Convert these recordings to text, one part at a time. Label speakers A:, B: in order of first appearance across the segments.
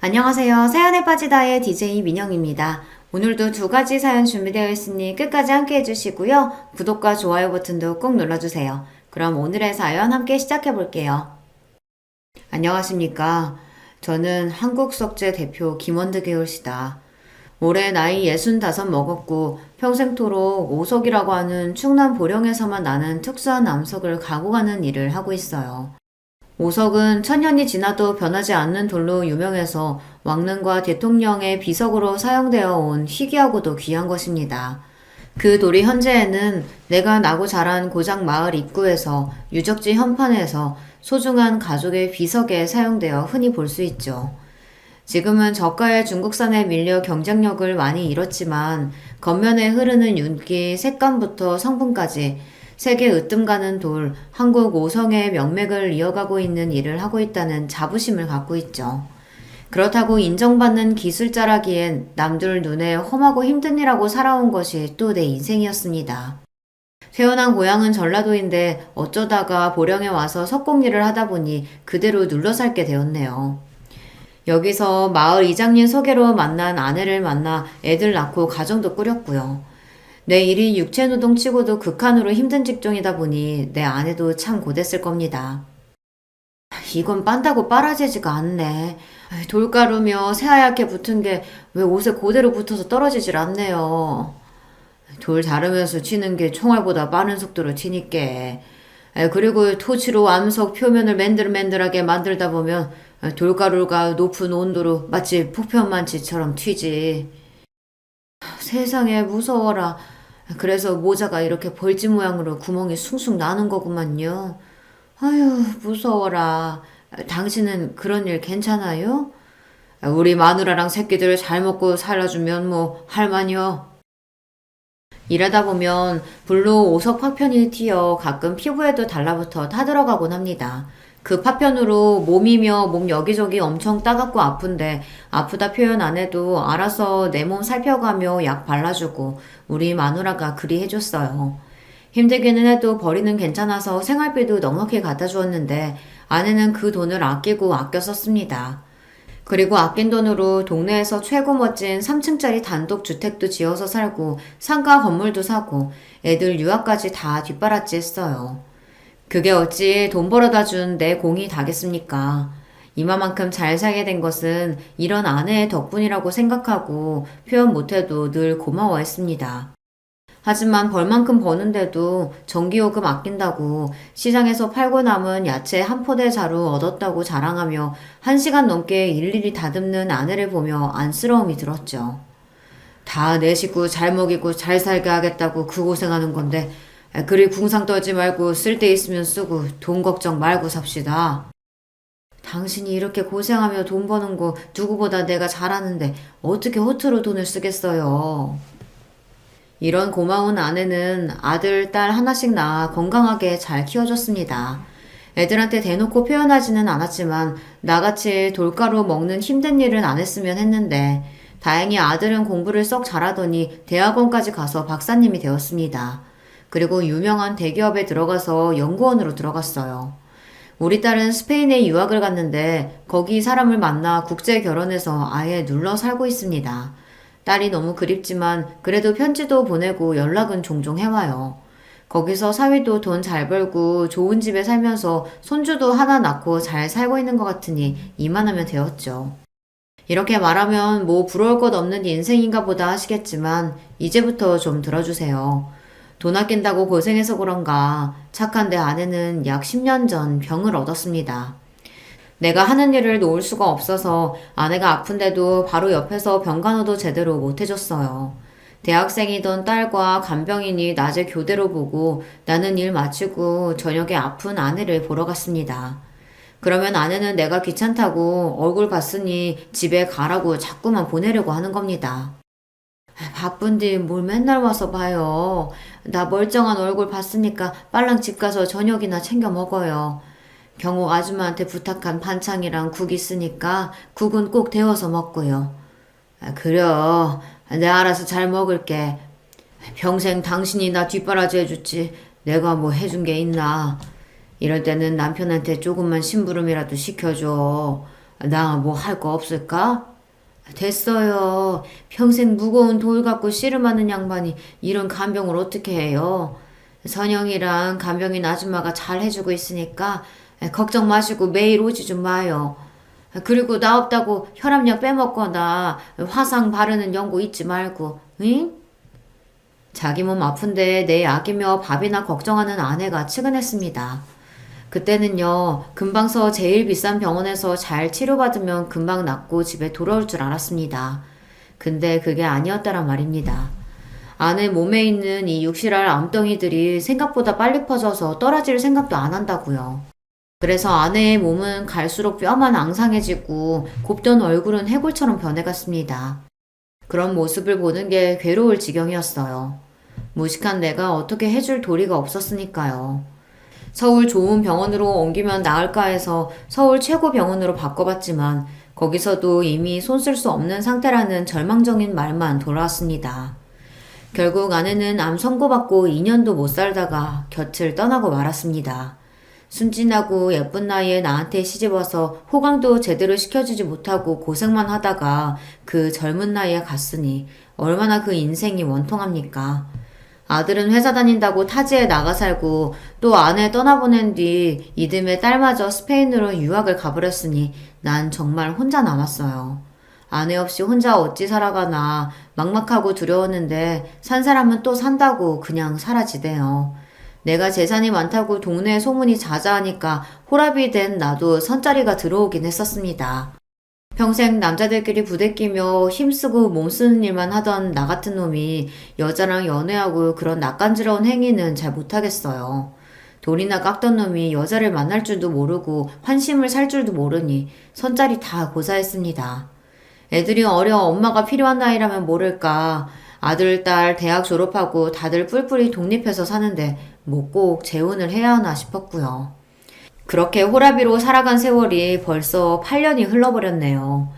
A: 안녕하세요. 사연에 빠지다의 DJ 민영입니다. 오늘도 두 가지 사연 준비되어 있으니 끝까지 함께 해주시고요. 구독과 좋아요 버튼도 꼭 눌러주세요. 그럼 오늘의 사연 함께 시작해 볼게요. 안녕하십니까. 저는 한국석재 대표 김원드 계열시다. 올해 나이 65 먹었고 평생토록 오석이라고 하는 충남 보령에서만 나는 특수한 암석을 가고 가는 일을 하고 있어요. 오석은 천년이 지나도 변하지 않는 돌로 유명해서 왕릉과 대통령의 비석으로 사용되어 온 희귀하고도 귀한 것입니다. 그 돌이 현재에는 내가 나고 자란 고장 마을 입구에서 유적지 현판에서 소중한 가족의 비석에 사용되어 흔히 볼 수 있죠. 지금은 저가의 중국산에 밀려 경쟁력을 많이 잃었지만 겉면에 흐르는 윤기, 색감부터 성분까지 세계 으뜸 가는 돌, 한국 오성의 명맥을 이어가고 있는 일을 하고 있다는 자부심을 갖고 있죠. 그렇다고 인정받는 기술자라기엔 남들 눈에 험하고 힘든 일하고 살아온 것이 또 내 인생이었습니다. 태어난 고향은 전라도인데 어쩌다가 보령에 와서 석공일을 하다 보니 그대로 눌러 살게 되었네요. 여기서 마을 이장님 소개로 만난 아내를 만나 애들 낳고 가정도 꾸렸고요. 내 일이 육체노동 치고도 극한으로 힘든 직종이다 보니 내 아내도 참 고됐을 겁니다. 이건 빤다고 빨아지지가 않네. 돌가루며 새하얗게 붙은 게 왜 옷에 그대로 붙어서 떨어지질 않네요. 돌 자르면서 치는 게 총알보다 빠른 속도로 튀니까. 그리고 토치로 암석 표면을 맨들맨들하게 만들다 보면 돌가루가 높은 온도로 마치 폭편만치처럼 튀지. 세상에 무서워라. 그래서 모자가 이렇게 벌집 모양으로 구멍이 숭숭 나는 거구만요. 아유, 무서워라. 당신은 그런 일 괜찮아요? 우리 마누라랑 새끼들 잘 먹고 살아주면 뭐 할만요. 일하다 보면 불로 오석 파편이 튀어 가끔 피부에도 달라붙어 타들어가곤 합니다. 그 파편으로 몸이며 몸 여기저기 엄청 따갑고 아픈데 아프다 표현 안 해도 알아서 내 몸 살펴가며 약 발라주고 우리 마누라가 그리 해줬어요. 힘들기는 해도 벌이는 괜찮아서 생활비도 넉넉히 갖다 주었는데 아내는 그 돈을 아끼고 아껴 썼습니다. 그리고 아낀 돈으로 동네에서 최고 멋진 3층짜리 단독 주택도 지어서 살고 상가 건물도 사고 애들 유학까지 다 뒷바라지 했어요. 그게 어찌 돈 벌어다 준 내 공이 다겠습니까? 이마만큼 잘 살게 된 것은 이런 아내의 덕분이라고 생각하고 표현 못해도 늘 고마워했습니다. 하지만 벌만큼 버는데도 전기요금 아낀다고 시장에서 팔고 남은 야채 한 포대 자루 얻었다고 자랑하며 1시간 넘게 일일이 다듬는 아내를 보며 안쓰러움이 들었죠. 다 내 식구 잘 먹이고 잘 살게 하겠다고 그 고생하는 건데 그리 궁상 떨지 말고 쓸 데 있으면 쓰고 돈 걱정 말고 삽시다. 당신이 이렇게 고생하며 돈 버는 거 누구보다 내가 잘하는데 어떻게 허투루 돈을 쓰겠어요. 이런 고마운 아내는 아들, 딸 하나씩 낳아 건강하게 잘 키워줬습니다. 애들한테 대놓고 표현하지는 않았지만 나같이 돌가루 먹는 힘든 일은 안 했으면 했는데 다행히 아들은 공부를 썩 잘하더니 대학원까지 가서 박사님이 되었습니다. 그리고 유명한 대기업에 들어가서 연구원으로 들어갔어요. 우리 딸은 스페인에 유학을 갔는데 거기 사람을 만나 국제 결혼해서 아예 눌러 살고 있습니다. 딸이 너무 그립지만 그래도 편지도 보내고 연락은 종종 해와요. 거기서 사위도 돈 잘 벌고 좋은 집에 살면서 손주도 하나 낳고 잘 살고 있는 것 같으니 이만하면 되었죠. 이렇게 말하면 뭐 부러울 것 없는 인생인가 보다 하시겠지만 이제부터 좀 들어주세요. 돈 아낀다고 고생해서 그런가 착한 내 아내는 약 10년 전 병을 얻었습니다. 내가 하는 일을 놓을 수가 없어서 아내가 아픈데도 바로 옆에서 병간호도 제대로 못 해줬어요. 대학생이던 딸과 간병인이 낮에 교대로 보고 나는 일 마치고 저녁에 아픈 아내를 보러 갔습니다. 그러면 아내는 내가 귀찮다고 얼굴 봤으니 집에 가라고 자꾸만 보내려고 하는 겁니다. 바쁜데 뭘 맨날 와서 봐요. 나 멀쩡한 얼굴 봤으니까 빨랑 집 가서 저녁이나 챙겨 먹어요. 경옥 아줌마한테 부탁한 반찬이랑 국 있으니까 국은 꼭 데워서 먹고요. 그려. 내가 알아서 잘 먹을게. 평생 당신이 나 뒷바라지 해줬지. 내가 뭐 해준 게 있나. 이럴 때는 남편한테 조금만 심부름이라도 시켜줘. 나 뭐 할 거 없을까? 됐어요. 평생 무거운 돌 갖고 씨름하는 양반이 이런 간병을 어떻게 해요? 선영이랑 간병인 아줌마가 잘 해주고 있으니까 걱정 마시고 매일 오지 좀 마요. 그리고 나 없다고 혈압약 빼먹거나 화상 바르는 연고 잊지 말고, 응? 자기 몸 아픈데 내 약이며 밥이나 걱정하는 아내가 측은했습니다. 그때는요, 금방서 제일 비싼 병원에서 잘 치료받으면 금방 낫고 집에 돌아올 줄 알았습니다. 근데 그게 아니었다란 말입니다. 아내 몸에 있는 이 육실할 암덩이들이 생각보다 빨리 퍼져서 떨어질 생각도 안 한다고요. 그래서 아내의 몸은 갈수록 뼈만 앙상해지고 곱던 얼굴은 해골처럼 변해갔습니다. 그런 모습을 보는 게 괴로울 지경이었어요. 무식한 내가 어떻게 해줄 도리가 없었으니까요. 서울 좋은 병원으로 옮기면 나을까 해서 서울 최고 병원으로 바꿔봤지만 거기서도 이미 손 쓸 수 없는 상태라는 절망적인 말만 돌아왔습니다. 결국 아내는 암 선고받고 2년도 못 살다가 곁을 떠나고 말았습니다. 순진하고 예쁜 나이에 나한테 시집와서 호강도 제대로 시켜주지 못하고 고생만 하다가 그 젊은 나이에 갔으니 얼마나 그 인생이 원통합니까? 아들은 회사 다닌다고 타지에 나가 살고 또 아내 떠나보낸 뒤 이듬해 딸마저 스페인으로 유학을 가버렸으니 난 정말 혼자 남았어요. 아내 없이 혼자 어찌 살아가나 막막하고 두려웠는데 산 사람은 또 산다고 그냥 사라지대요. 내가 재산이 많다고 동네에 소문이 자자하니까 호랍이 된 나도 선자리가 들어오긴 했었습니다. 평생 남자들끼리 부대끼며 힘쓰고 몸쓰는 일만 하던 나 같은 놈이 여자랑 연애하고 그런 낯간지러운 행위는 잘 못하겠어요. 돌이나 깎던 놈이 여자를 만날 줄도 모르고 환심을 살 줄도 모르니 선자리 다 고사했습니다. 애들이 어려 엄마가 필요한 나이라면 모를까. 아들, 딸 대학 졸업하고 다들 뿔뿔이 독립해서 사는데 뭐 꼭 재혼을 해야 하나 싶었고요. 그렇게 호라비로 살아간 세월이 벌써 8년이 흘러버렸네요.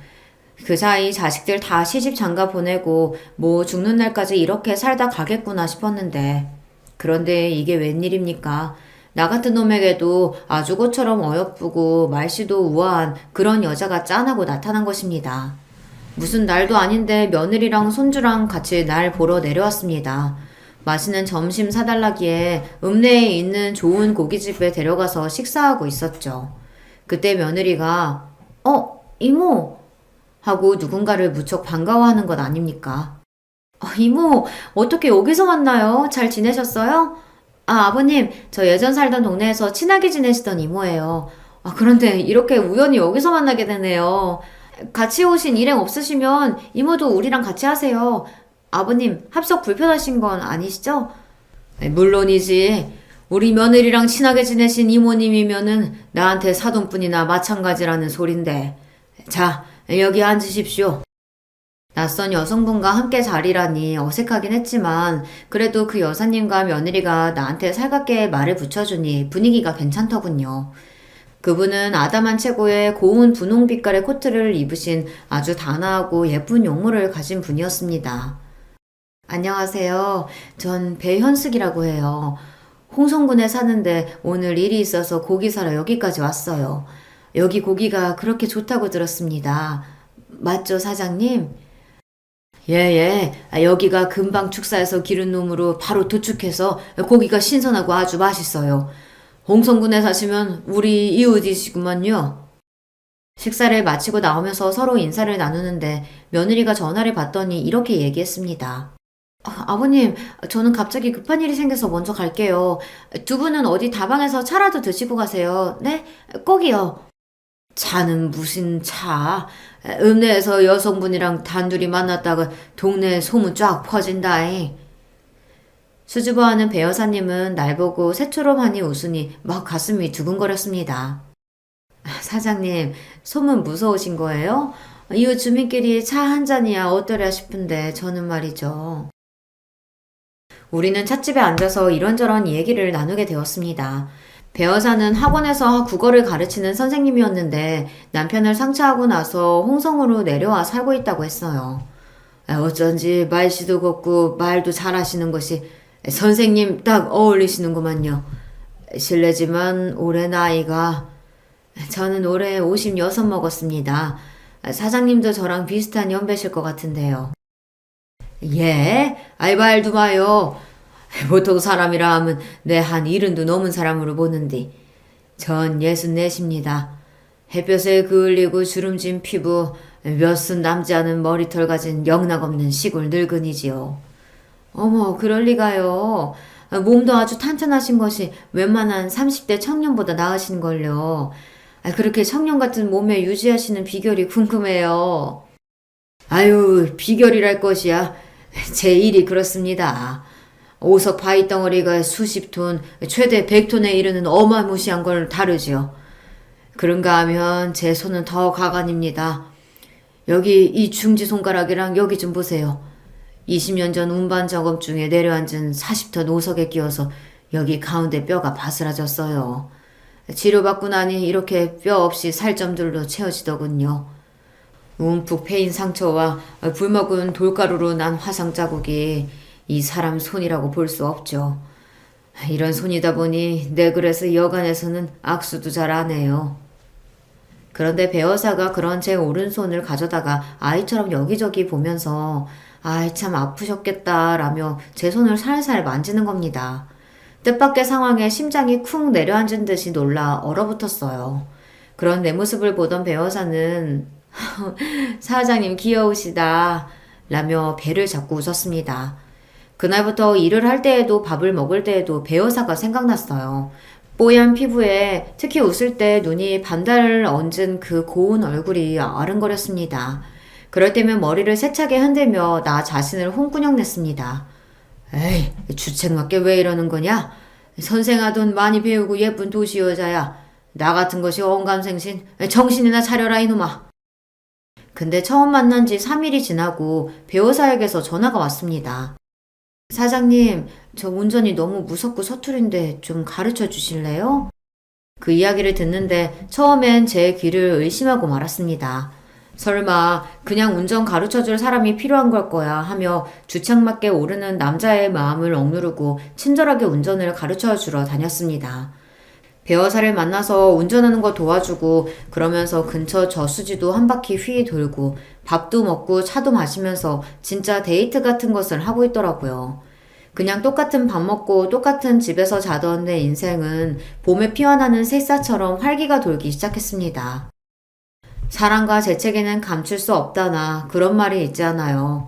A: 그 사이 자식들 다 시집 장가 보내고 뭐 죽는 날까지 이렇게 살다 가겠구나 싶었는데 그런데 이게 웬일입니까? 나 같은 놈에게도 아주고처럼 어여쁘고 말씨도 우아한 그런 여자가 짠하고 나타난 것입니다. 무슨 날도 아닌데 며느리랑 손주랑 같이 날 보러 내려왔습니다. 맛있는 점심 사달라기에 읍내에 있는 좋은 고깃집에 데려가서 식사하고 있었죠. 그때 며느리가 이모 하고 누군가를 무척 반가워하는 것 아닙니까? 이모 어떻게 여기서 만나요? 잘 지내셨어요? 아버님 저 예전 살던 동네에서 친하게 지내시던 이모예요. 그런데 이렇게 우연히 여기서 만나게 되네요. 같이 오신 일행 없으시면 이모도 우리랑 같이 하세요. 아버님 합석 불편하신 건 아니시죠? 물론이지. 우리 며느리랑 친하게 지내신 이모님이면은 나한테 사돈뿐이나 마찬가지라는 소린데. 자, 여기 앉으십시오. 낯선 여성분과 함께 자리라니 어색하긴 했지만 그래도 그 여사님과 며느리가 나한테 살갑게 말을 붙여주니 분위기가 괜찮더군요. 그분은 아담한 체구의 고운 분홍빛깔의 코트를 입으신 아주 단아하고 예쁜 용모를 가진 분이었습니다. 안녕하세요. 전 배현숙이라고 해요. 홍성군에 사는데 오늘 일이 있어서 고기 사러 여기까지 왔어요. 여기 고기가 그렇게 좋다고 들었습니다. 맞죠, 사장님? 예. 여기가 금방 축사해서 기른 놈으로 바로 도축해서 고기가 신선하고 아주 맛있어요. 홍성군에 사시면 우리 이웃이시구먼요. 식사를 마치고 나오면서 서로 인사를 나누는데 며느리가 전화를 받더니 이렇게 얘기했습니다. 아버님, 저는 갑자기 급한 일이 생겨서 먼저 갈게요. 두 분은 어디 다방에서 차라도 드시고 가세요. 네? 꼭이요. 차는 무슨 차? 읍내에서 여성분이랑 단둘이 만났다가 동네에 소문 쫙 퍼진다잉. 수줍어하는 배 여사님은 날 보고 새초롬하니 웃으니 막 가슴이 두근거렸습니다. 사장님, 소문 무서우신 거예요? 이웃 주민끼리 차 한 잔이야 어떠랴 싶은데 저는 말이죠. 우리는 찻집에 앉아서 이런저런 얘기를 나누게 되었습니다. 배 여사는 학원에서 국어를 가르치는 선생님이었는데 남편을 상처하고 나서 홍성으로 내려와 살고 있다고 했어요. 어쩐지 말씨도 곱고 말도 잘하시는 것이 선생님 딱 어울리시는구만요. 실례지만 올해 나이가 저는 올해 56 먹었습니다. 사장님도 저랑 비슷한 연배실 것 같은데요. 예? 알바알도 마요. 보통 사람이라 하면 내 한 70도 넘은 사람으로 보는데 전 64입니다. 햇볕에 그을리고 주름진 피부, 몇순 남지 않은 머리털 가진 영락없는 시골 늙은이지요. 어머, 그럴 리가요. 몸도 아주 탄탄하신 것이 웬만한 30대 청년보다 나으신걸요. 그렇게 청년 같은 몸매 유지하시는 비결이 궁금해요. 아유, 비결이랄 것이야. 제 일이 그렇습니다. 오석 바위 덩어리가 수십 톤, 최대 100톤에 이르는 어마무시한 걸 다루지요. 그런가 하면 제 손은 더 가관입니다. 여기 이 중지 손가락이랑 여기 좀 보세요. 20년 전 운반 작업 중에 내려앉은 40톤 오석에 끼어서 여기 가운데 뼈가 바스라졌어요. 치료받고 나니 이렇게 뼈 없이 살점들로 채워지더군요. 움푹 패인 상처와 굶어군 돌가루로 난 화상 자국이 이 사람 손이라고 볼 수 없죠. 이런 손이다 보니 내 그래서 여간에서는 악수도 잘 안 해요. 그런데 배어사가 그런 제 오른손을 가져다가 아이처럼 여기저기 보면서 아이 참 아프셨겠다라며 제 손을 살살 만지는 겁니다. 뜻밖의 상황에 심장이 쿵 내려앉은 듯이 놀라 얼어붙었어요. 그런 내 모습을 보던 배어사는 사장님 귀여우시다 라며 배를 잡고 웃었습니다. 그날부터 일을 할 때에도 밥을 먹을 때에도 배어사가 생각났어요. 뽀얀 피부에 특히 웃을 때 눈이 반달을 얹은 그 고운 얼굴이 아른거렸습니다. 그럴 때면 머리를 세차게 흔들며 나 자신을 홍군형 냈습니다. 에이, 주책맞게 왜 이러는 거냐? 선생아돈 많이 배우고 예쁜 도시 여자야. 나 같은 것이 언감생신. 정신이나 차려라 이놈아. 근데 처음 만난 지 3일이 지나고 배우사에게서 전화가 왔습니다. 사장님, 저 운전이 너무 무섭고 서투른데 좀 가르쳐 주실래요? 그 이야기를 듣는데 처음엔 제 귀를 의심하고 말았습니다. 설마 그냥 운전 가르쳐 줄 사람이 필요한 걸 거야 하며 주책맞게 오르는 남자의 마음을 억누르고 친절하게 운전을 가르쳐 주러 다녔습니다. 배어사를 만나서 운전하는 거 도와주고 그러면서 근처 저수지도 한 바퀴 휘 돌고 밥도 먹고 차도 마시면서 진짜 데이트 같은 것을 하고 있더라고요. 그냥 똑같은 밥 먹고 똑같은 집에서 자던 내 인생은 봄에 피어나는 새싹처럼 활기가 돌기 시작했습니다. 사랑과 재채기는 감출 수 없다나 그런 말이 있잖아요.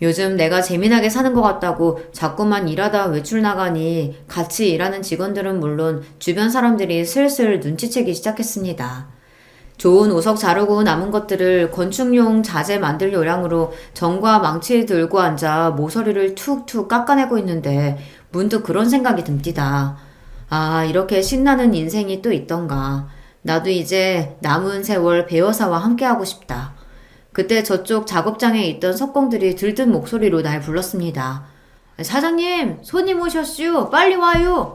A: 요즘 내가 재미나게 사는 것 같다고 자꾸만 일하다 외출 나가니 같이 일하는 직원들은 물론 주변 사람들이 슬슬 눈치채기 시작했습니다. 좋은 오석 자르고 남은 것들을 건축용 자재 만들 요량으로 정과 망치 들고 앉아 모서리를 툭툭 깎아내고 있는데 문득 그런 생각이 듭니다. 아, 이렇게 신나는 인생이 또 있던가. 나도 이제 남은 세월 배어사와 함께하고 싶다. 그때 저쪽 작업장에 있던 석공들이 들뜬 목소리로 날 불렀습니다. 사장님, 손님 오셨슈. 빨리 와요.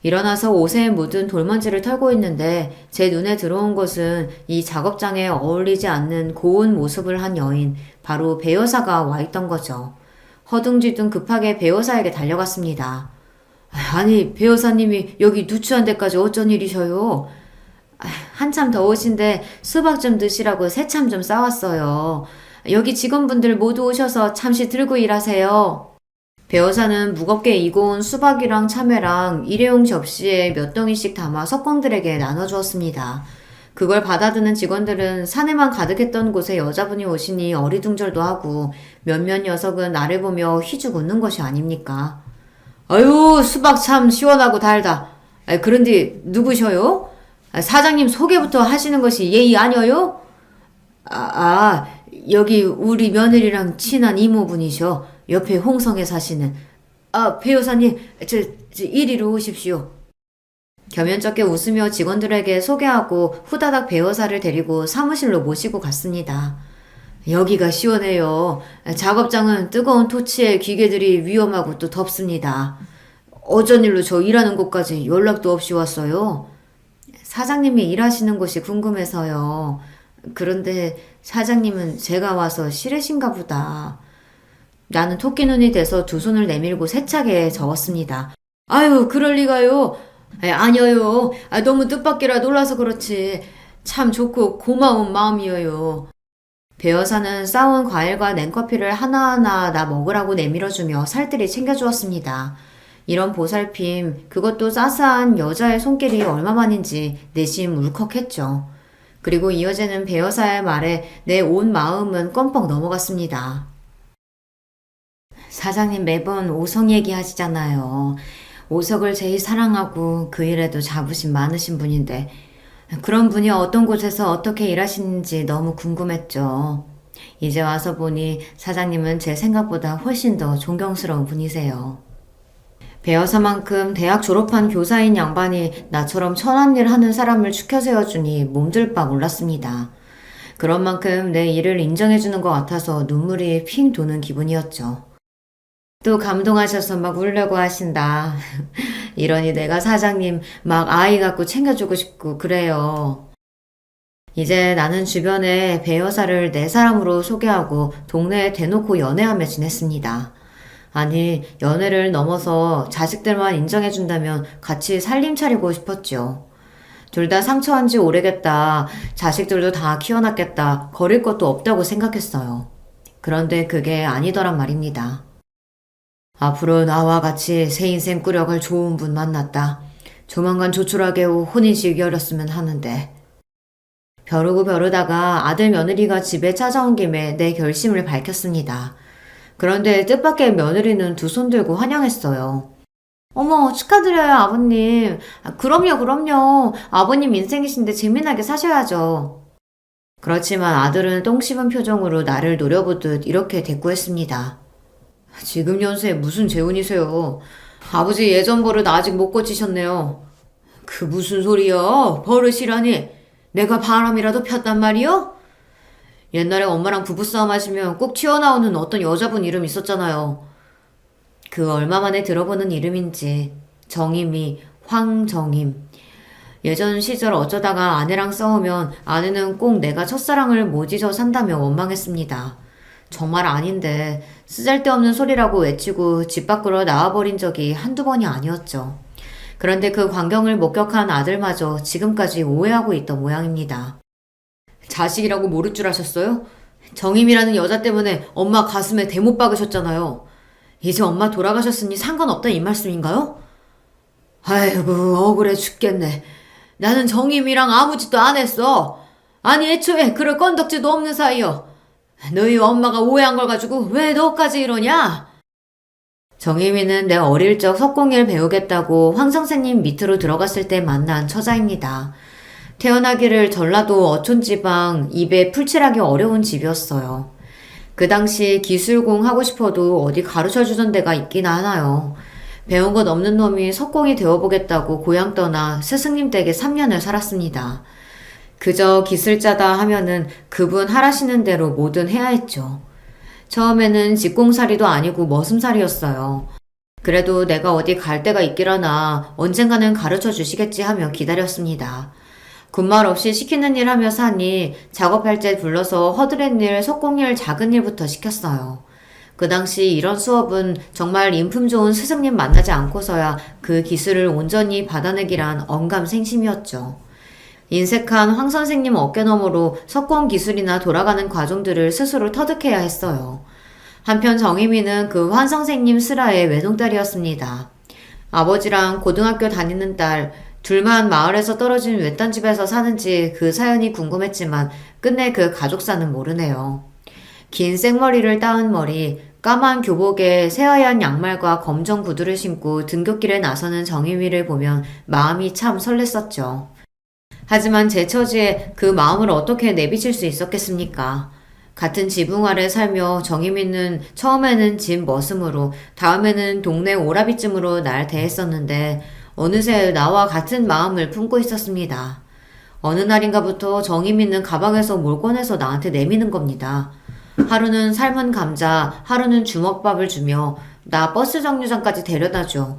A: 일어나서 옷에 묻은 돌먼지를 털고 있는데 제 눈에 들어온 것은 이 작업장에 어울리지 않는 고운 모습을 한 여인, 바로 배여사가 와 있던 거죠. 허둥지둥 급하게 배여사에게 달려갔습니다. 아니, 배여사님이 여기 누추한 데까지 어쩐 일이셔요? 한참 더우신데 수박 좀 드시라고 새참 좀 싸왔어요. 여기 직원분들 모두 오셔서 잠시 들고 일하세요. 배어사는 무겁게 이고 온 수박이랑 참외랑 일회용 접시에 몇 덩이씩 담아 석공들에게 나눠주었습니다. 그걸 받아드는 직원들은 사내만 가득했던 곳에 여자분이 오시니 어리둥절도 하고 몇몇 녀석은 나를 보며 휘죽 웃는 것이 아닙니까? 아유, 수박 참 시원하고 달다. 그런데 누구셔요? 사장님 소개부터 하시는 것이 예의 아니어요? 여기 우리 며느리랑 친한 이모분이셔. 옆에 홍성에 사시는. 배 여사님, 이리로 오십시오. 겸연쩍게 웃으며 직원들에게 소개하고 후다닥 배 여사를 데리고 사무실로 모시고 갔습니다. 여기가 시원해요. 작업장은 뜨거운 토치에 기계들이 위험하고 또 덥습니다. 어쩐 일로 저 일하는 곳까지 연락도 없이 왔어요? 사장님이 일하시는 곳이 궁금해서요. 그런데 사장님은 제가 와서 싫으신가 보다. 나는 토끼 눈이 돼서 두 손을 내밀고 세차게 적었습니다. 아유, 그럴 리가요. 아니요. 너무 뜻밖이라 놀라서 그렇지. 참 좋고 고마운 마음이에요. 배 여사는 싸운 과일과 냉커피를 하나하나 나 먹으라고 내밀어주며 살뜰히 챙겨주었습니다. 이런 보살핌, 그것도 싸싸한 여자의 손길이 얼마만인지 내심 울컥했죠. 그리고 이어지는 배 여사의 말에 내 온 마음은 껌뻑 넘어갔습니다. 사장님 매번 오성 얘기하시잖아요. 오석을 제일 사랑하고 그 일에도 자부심 많으신 분인데 그런 분이 어떤 곳에서 어떻게 일하시는지 너무 궁금했죠. 이제 와서 보니 사장님은 제 생각보다 훨씬 더 존경스러운 분이세요. 배여사만큼 대학 졸업한 교사인 양반이 나처럼 천한 일 하는 사람을 추켜 세워주니 몸둘 바 몰랐습니다. 그런 만큼 내 일을 인정해주는 것 같아서 눈물이 핑 도는 기분이었죠. 또 감동하셔서 막 울려고 하신다. 이러니 내가 사장님 막 아이 갖고 챙겨주고 싶고 그래요. 이제 나는 주변에 배 여사를 내 사람으로 소개하고 동네에 대놓고 연애하며 지냈습니다. 아니, 연애를 넘어서 자식들만 인정해준다면 같이 살림 차리고 싶었죠. 둘 다 상처한 지 오래겠다. 자식들도 다 키워놨겠다. 거릴 것도 없다고 생각했어요. 그런데 그게 아니더란 말입니다. 앞으로 나와 같이 새 인생 꾸려갈 좋은 분 만났다. 조만간 조촐하게 혼인식 열었으면 하는데. 벼르고 벼르다가 아들 며느리가 집에 찾아온 김에 내 결심을 밝혔습니다. 그런데 뜻밖의 며느리는 두 손 들고 환영했어요. 어머, 축하드려요, 아버님. 그럼요. 아버님 인생이신데 재미나게 사셔야죠. 그렇지만 아들은 똥 씹은 표정으로 나를 노려보듯 이렇게 대꾸했습니다. 지금 연세에 무슨 재혼이세요? 아버지 예전 버릇 아직 못 고치셨네요. 그 무슨 소리야? 버릇이라니. 내가 바람이라도 폈단 말이요? 옛날에 엄마랑 부부싸움 하시면 꼭 튀어나오는 어떤 여자분 이름 있었잖아요. 그 얼마 만에 들어보는 이름인지. 정임이 황정임. 예전 시절 어쩌다가 아내랑 싸우면 아내는 꼭 내가 첫사랑을 못 잊어 산다며 원망했습니다. 정말 아닌데 쓰잘데없는 소리라고 외치고 집 밖으로 나와버린 적이 한두 번이 아니었죠. 그런데 그 광경을 목격한 아들마저 지금까지 오해하고 있던 모양입니다. 자식이라고 모를 줄 아셨어요? 정임이라는 여자 때문에 엄마 가슴에 대못 박으셨잖아요. 이제 엄마 돌아가셨으니 상관없다 이 말씀인가요? 아이고 억울해 죽겠네. 나는 정임이랑 아무 짓도 안 했어. 아니 애초에 그럴 건덕지도 없는 사이여. 너희 엄마가 오해한 걸 가지고 왜 너까지 이러냐? 정혜미는 내 어릴 적 석공예를 배우겠다고 황 선생님 밑으로 들어갔을 때 만난 처자입니다. 태어나기를 전라도 어촌지방 입에 풀칠하기 어려운 집이었어요. 그 당시 기술공 하고 싶어도 어디 가르쳐주던 데가 있긴 하나요. 배운 것 없는 놈이 석공이 되어보겠다고 고향 떠나 스승님 댁에 3년을 살았습니다. 그저 기술자다 하면은 그분 하라시는 대로 뭐든 해야 했죠. 처음에는 직공살이도 아니고 머슴살이었어요. 그래도 내가 어디 갈 데가 있기라나 언젠가는 가르쳐 주시겠지 하며 기다렸습니다. 군말 없이 시키는 일 하며 사니 작업할 때 불러서 허드렛 일, 석공일 작은 일부터 시켰어요. 그 당시 이런 수업은 정말 인품 좋은 스승님 만나지 않고서야 그 기술을 온전히 받아내기란 언감생심이었죠. 인색한 황 선생님 어깨너머로 석공 기술이나 돌아가는 과정들을 스스로 터득해야 했어요. 한편 정희미는 그 황 선생님 슬하의 외동딸이었습니다. 아버지랑 고등학교 다니는 딸, 둘만 마을에서 떨어진 외딴 집에서 사는지 그 사연이 궁금했지만 끝내 그 가족사는 모르네요. 긴 생머리를 따은 머리, 까만 교복에 새하얀 양말과 검정 구두를 신고 등굣길에 나서는 정희미를 보면 마음이 참 설렜었죠. 하지만 제 처지에 그 마음을 어떻게 내비칠 수 있었겠습니까? 같은 지붕 아래 살며 정희미는 처음에는 집 머슴으로 다음에는 동네 오라비쯤으로 날 대했었는데 어느새 나와 같은 마음을 품고 있었습니다. 어느 날인가부터 정희미는 가방에서 뭘 꺼내서 나한테 내미는 겁니다. 하루는 삶은 감자, 하루는 주먹밥을 주며 나 버스 정류장까지 데려다줘.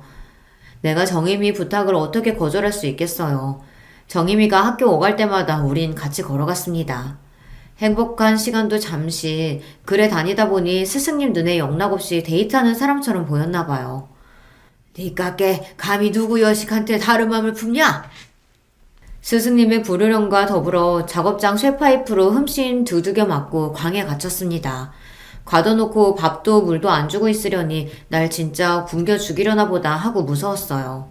A: 내가 정희미 부탁을 어떻게 거절할 수 있겠어요. 정희미가 학교 오갈 때마다 우린 같이 걸어갔습니다. 행복한 시간도 잠시 글에 다니다 보니 스승님 눈에 영락없이 데이트하는 사람처럼 보였나 봐요. 니깎게 감히 누구 여식한테 다른 맘을 품냐? 스승님의 부르령과 더불어 작업장 쇠파이프로 흠씬 두들겨 맞고 광에 갇혔습니다. 가둬놓고 밥도 물도 안 주고 있으려니 날 진짜 굶겨 죽이려나 보다 하고 무서웠어요.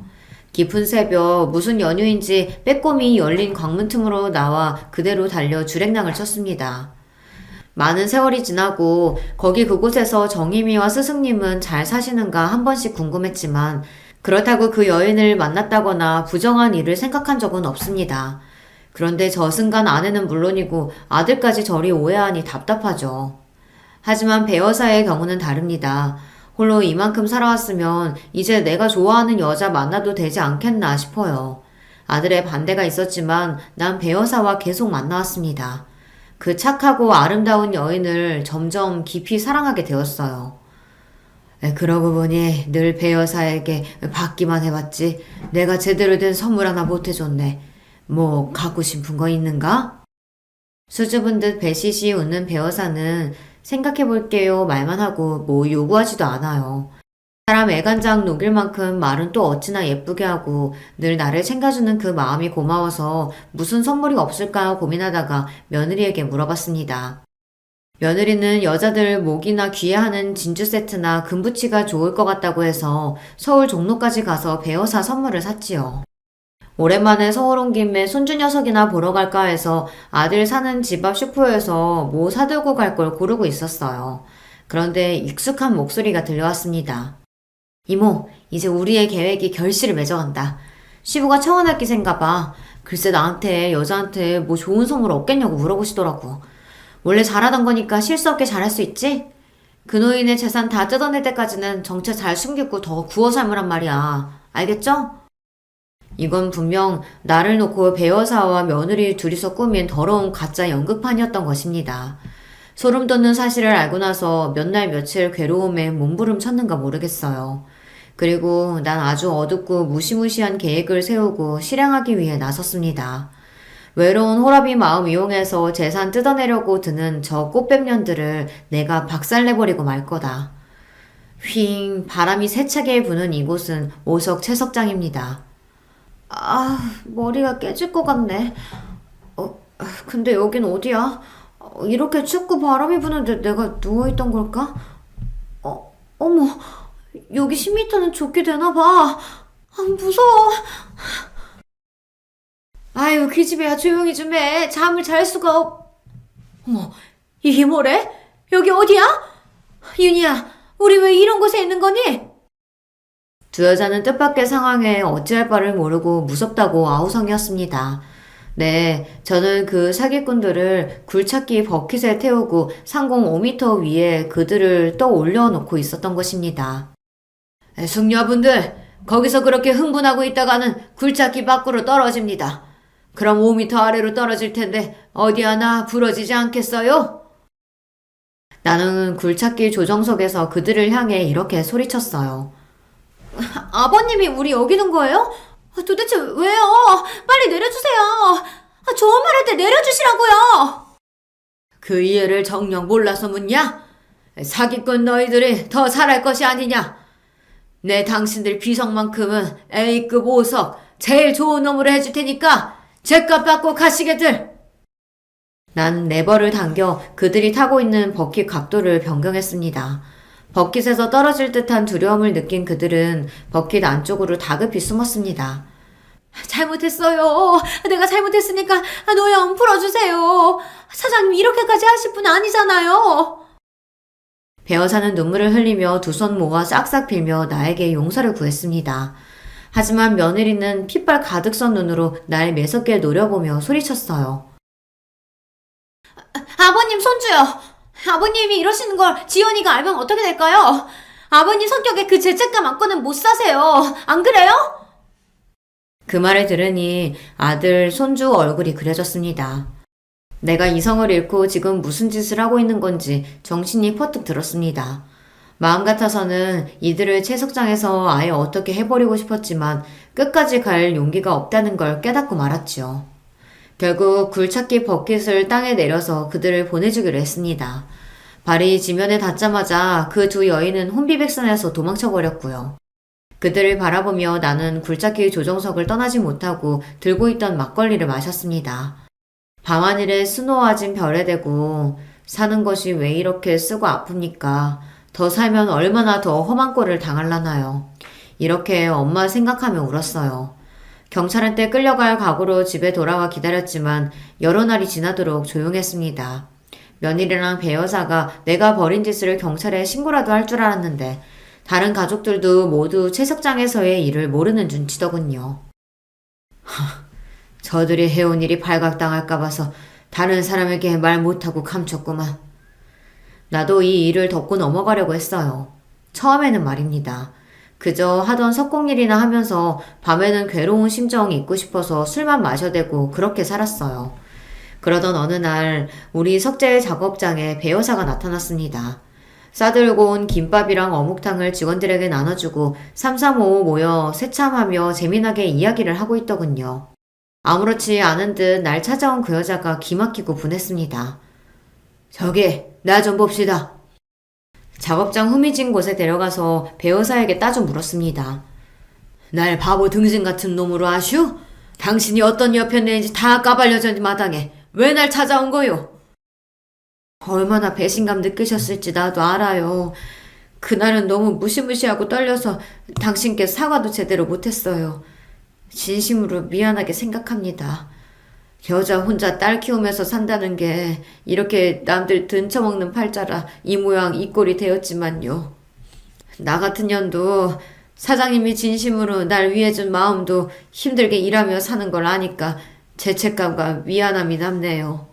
A: 깊은 새벽 무슨 연유인지 빼꼼히 열린 광문 틈으로 나와 그대로 달려 주랭랑을 쳤습니다. 많은 세월이 지나고 거기 그곳에서 정희미와 스승님은 잘 사시는가 한 번씩 궁금했지만 그렇다고 그 여인을 만났다거나 부정한 일을 생각한 적은 없습니다. 그런데 저승간 아내는 물론이고 아들까지 저리 오해하니 답답하죠. 하지만 배 여사의 경우는 다릅니다. 홀로 이만큼 살아왔으면 이제 내가 좋아하는 여자 만나도 되지 않겠나 싶어요. 아들의 반대가 있었지만 난 배 여사와 계속 만나왔습니다. 그 착하고 아름다운 여인을 점점 깊이 사랑하게 되었어요. 그러고 보니 늘 배 여사에게 받기만 해봤지 내가 제대로 된 선물 하나 못 해줬네. 뭐 갖고 싶은 거 있는가? 수줍은 듯 배시시 웃는 배 여사는 생각해볼게요 말만 하고 뭐 요구하지도 않아요. 사람 애간장 녹일 만큼 말은 또 어찌나 예쁘게 하고 늘 나를 챙겨주는 그 마음이 고마워서 무슨 선물이 없을까 고민하다가 며느리에게 물어봤습니다. 며느리는 여자들 목이나 귀에 하는 진주 세트나 금부치가 좋을 것 같다고 해서 서울 종로까지 가서 배어사 선물을 샀지요. 오랜만에 서울 온 김에 손주 녀석이나 보러 갈까 해서 아들 사는 집 앞 슈퍼에서 뭐 사들고 갈 걸 고르고 있었어요. 그런데 익숙한 목소리가 들려왔습니다. 이모, 이제 우리의 계획이 결실을 맺어간다. 시부가 청혼할 기세인가 봐. 글쎄 나한테 여자한테 뭐 좋은 선물 없겠냐고 물어보시더라고. 원래 잘하던 거니까 실수 없게 잘할 수 있지? 그 노인의 재산 다 뜯어낼 때까지는 정체 잘 숨기고 더 구워 삶으란 말이야. 알겠죠? 이건 분명 나를 놓고 배여사와 며느리 둘이서 꾸민 더러운 가짜 연극판이었던 것입니다. 소름 돋는 사실을 알고 나서 몇 날 며칠 괴로움에 몸부림쳤는가 모르겠어요. 그리고 난 아주 어둡고 무시무시한 계획을 세우고 실행하기 위해 나섰습니다. 외로운 호라비 마음 이용해서 재산 뜯어내려고 드는 저 꽃뱀년들을 내가 박살내버리고 말 거다. 휘잉 바람이 세차게 부는 이곳은 오석 채석장입니다. 머리가 깨질 것 같네. 근데 여긴 어디야? 이렇게 춥고 바람이 부는데 내가 누워있던 걸까? 어머, 여기 10m는 좁게 되나봐. 무서워. 아유, 기집애야, 조용히 좀 해. 잠을 잘 수가 어머, 이게 뭐래? 여기 어디야? 윤희야, 우리 왜 이런 곳에 있는 거니? 두 여자는 뜻밖의 상황에 어찌할 바를 모르고 무섭다고 아우성이었습니다. 네, 저는 그 사기꾼들을 굴착기 버킷에 태우고 상공 5m 위에 그들을 떠 올려놓고 있었던 것입니다. 숙녀분들, 거기서 그렇게 흥분하고 있다가는 굴착기 밖으로 떨어집니다. 그럼 5m 아래로 떨어질 텐데 어디 하나 부러지지 않겠어요? 나는 굴착기 조정석에서 그들을 향해 이렇게 소리쳤어요. 아버님이 우리 여기 둔 거예요? 도대체 왜요? 빨리 내려주세요. 좋은 말 할 때 내려주시라고요. 그 이해를 정녕 몰라서 묻냐? 사기꾼 너희들이 더 잘할 것이 아니냐? 내 당신들 비석만큼은 A급 5석 제일 좋은 놈으로 해줄 테니까 죗값 받고 가시게들. 난 레버를 당겨 그들이 타고 있는 버킷 각도를 변경했습니다. 버킷에서 떨어질 듯한 두려움을 느낀 그들은 버킷 안쪽으로 다급히 숨었습니다. 잘못했어요. 내가 잘못했으니까 노여움 풀어주세요. 사장님 이렇게까지 하실 분 아니잖아요. 배여사는 눈물을 흘리며 두 손 모아 싹싹 빌며 나에게 용서를 구했습니다. 하지만 며느리는 핏발 가득 선 눈으로 날 매섭게 노려보며 소리쳤어요. 아버님 손주요. 아버님이 이러시는 걸 지연이가 알면 어떻게 될까요? 아버님 성격에 그 죄책감 안고는 못 사세요. 안 그래요? 그 말을 들으니 아들, 손주 얼굴이 그려졌습니다. 내가 이성을 잃고 지금 무슨 짓을 하고 있는 건지 정신이 퍼뜩 들었습니다. 마음 같아서는 이들을 채석장에서 아예 어떻게 해버리고 싶었지만 끝까지 갈 용기가 없다는 걸 깨닫고 말았지요. 결국 굴착기 버킷을 땅에 내려서 그들을 보내주기로 했습니다. 발이 지면에 닿자마자 그 두 여인은 혼비백산해서 도망쳐버렸고요. 그들을 바라보며 나는 굴착기 조정석을 떠나지 못하고 들고 있던 막걸리를 마셨습니다. 밤하늘에 수놓아진 별에 대고 사는 것이 왜 이렇게 쓰고 아픕니까? 더 살면 얼마나 더 험한 꼴을 당할라나요? 이렇게 엄마 생각하며 울었어요. 경찰한테 끌려갈 각오로 집에 돌아와 기다렸지만 여러 날이 지나도록 조용했습니다. 며느리랑 배 여사가 내가 벌인 짓을 경찰에 신고라도 할 줄 알았는데 다른 가족들도 모두 채석장에서의 일을 모르는 눈치더군요. 저들이 해온 일이 발각당할까 봐서 다른 사람에게 말 못하고 감췄구만. 나도 이 일을 덮고 넘어가려고 했어요. 처음에는 말입니다. 그저 하던 석공일이나 하면서 밤에는 괴로운 심정 잊고 싶어서 술만 마셔대고 그렇게 살았어요. 그러던 어느 날 우리 석재 작업장에 배 여사가 나타났습니다. 싸들고 온 김밥이랑 어묵탕을 직원들에게 나눠주고 삼삼오오 모여 새참하며 재미나게 이야기를 하고 있더군요. 아무렇지 않은 듯 날 찾아온 그 여자가 기막히고 분했습니다. 저기, 나 좀 봅시다. 작업장 후미진 곳에 데려가서 배 여사에게 따져 물었습니다. 날 바보 등신 같은 놈으로 아슈? 당신이 어떤 여편네인지 다 까발려진 마당에 왜 날 찾아온 거요? 얼마나 배신감 느끼셨을지 나도 알아요. 그날은 너무 무시무시하고 떨려서 당신께 사과도 제대로 못했어요. 진심으로 미안하게 생각합니다. 여자 혼자 딸 키우면서 산다는 게 이렇게 남들 등쳐먹는 팔자라 이 모양 이 꼴이 되었지만요. 나 같은 년도 사장님이 진심으로 날 위해준 마음도 힘들게 일하며 사는 걸 아니까 죄책감과 미안함이 남네요.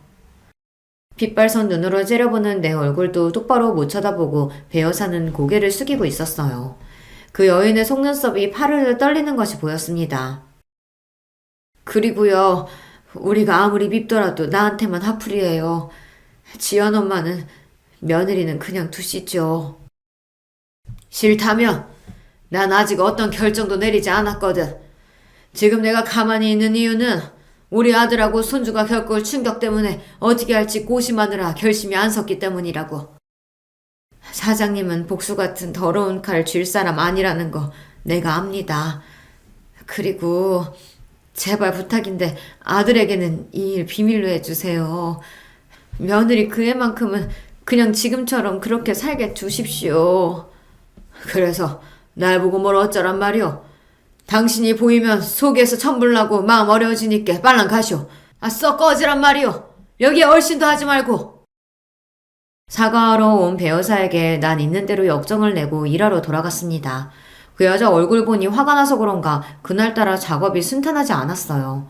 A: 빗발선 눈으로 째려보는 내 얼굴도 똑바로 못 쳐다보고 배 여사는 고개를 숙이고 있었어요. 그 여인의 속눈썹이 파르르 떨리는 것이 보였습니다. 그리고요, 우리가 아무리 밉더라도 나한테만 하풀이에요. 지연 엄마는 며느리는 그냥 두시죠. 싫다면 난 아직 어떤 결정도 내리지 않았거든. 지금 내가 가만히 있는 이유는 우리 아들하고 손주가 겪을 충격 때문에 어떻게 할지 고심하느라 결심이 안 섰기 때문이라고. 사장님은 복수 같은 더러운 칼 쥘 사람 아니라는 거 내가 압니다. 그리고 제발 부탁인데 아들에게는 이 일 비밀로 해주세요. 며느리 그 애만큼은 그냥 지금처럼 그렇게 살게 두십시오. 그래서 날 보고 뭘 어쩌란 말이오. 당신이 보이면 속에서 천불나고 마음 어려워지니까 빨랑 가시오. 썩 꺼지란 말이오. 여기에 얼씬도 하지 말고. 사과하러 온 배 여사에게 난 있는 대로 역정을 내고 일하러 돌아갔습니다. 그 여자 얼굴 보니 화가 나서 그런가 그날따라 작업이 순탄하지 않았어요.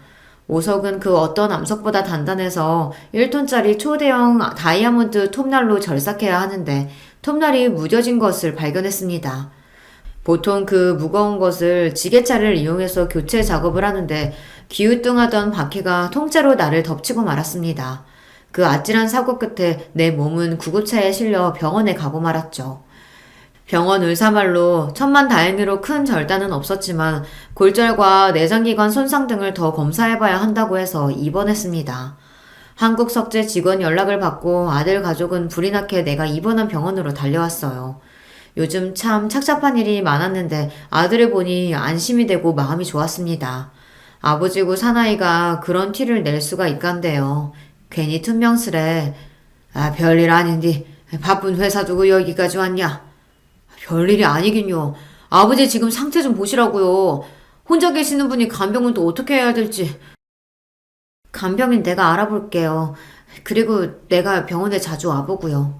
A: 오석은 그 어떤 암석보다 단단해서 1톤짜리 초대형 다이아몬드 톱날로 절삭해야 하는데 톱날이 무뎌진 것을 발견했습니다. 보통 그 무거운 것을 지게차를 이용해서 교체 작업을 하는데 기우뚱하던 바퀴가 통째로 나를 덮치고 말았습니다. 그 아찔한 사고 끝에 내 몸은 구급차에 실려 병원에 가고 말았죠. 병원 의사말로 천만다행으로 큰 절단은 없었지만 골절과 내장기관 손상 등을 더 검사해봐야 한다고 해서 입원했습니다. 한국석재 직원 연락을 받고 아들 가족은 불이 나게 내가 입원한 병원으로 달려왔어요. 요즘 참 착잡한 일이 많았는데 아들을 보니 안심이 되고 마음이 좋았습니다. 아버지고 사나이가 그런 티를 낼 수가 있간데요. 괜히 퉁명스레 별일 아닌디 바쁜 회사 두고 여기까지 왔냐? 별일이 아니긴요. 아버지 지금 상태 좀 보시라고요. 혼자 계시는 분이 간병은 또 어떻게 해야 될지. 간병인 내가 알아볼게요. 그리고 내가 병원에 자주 와보고요.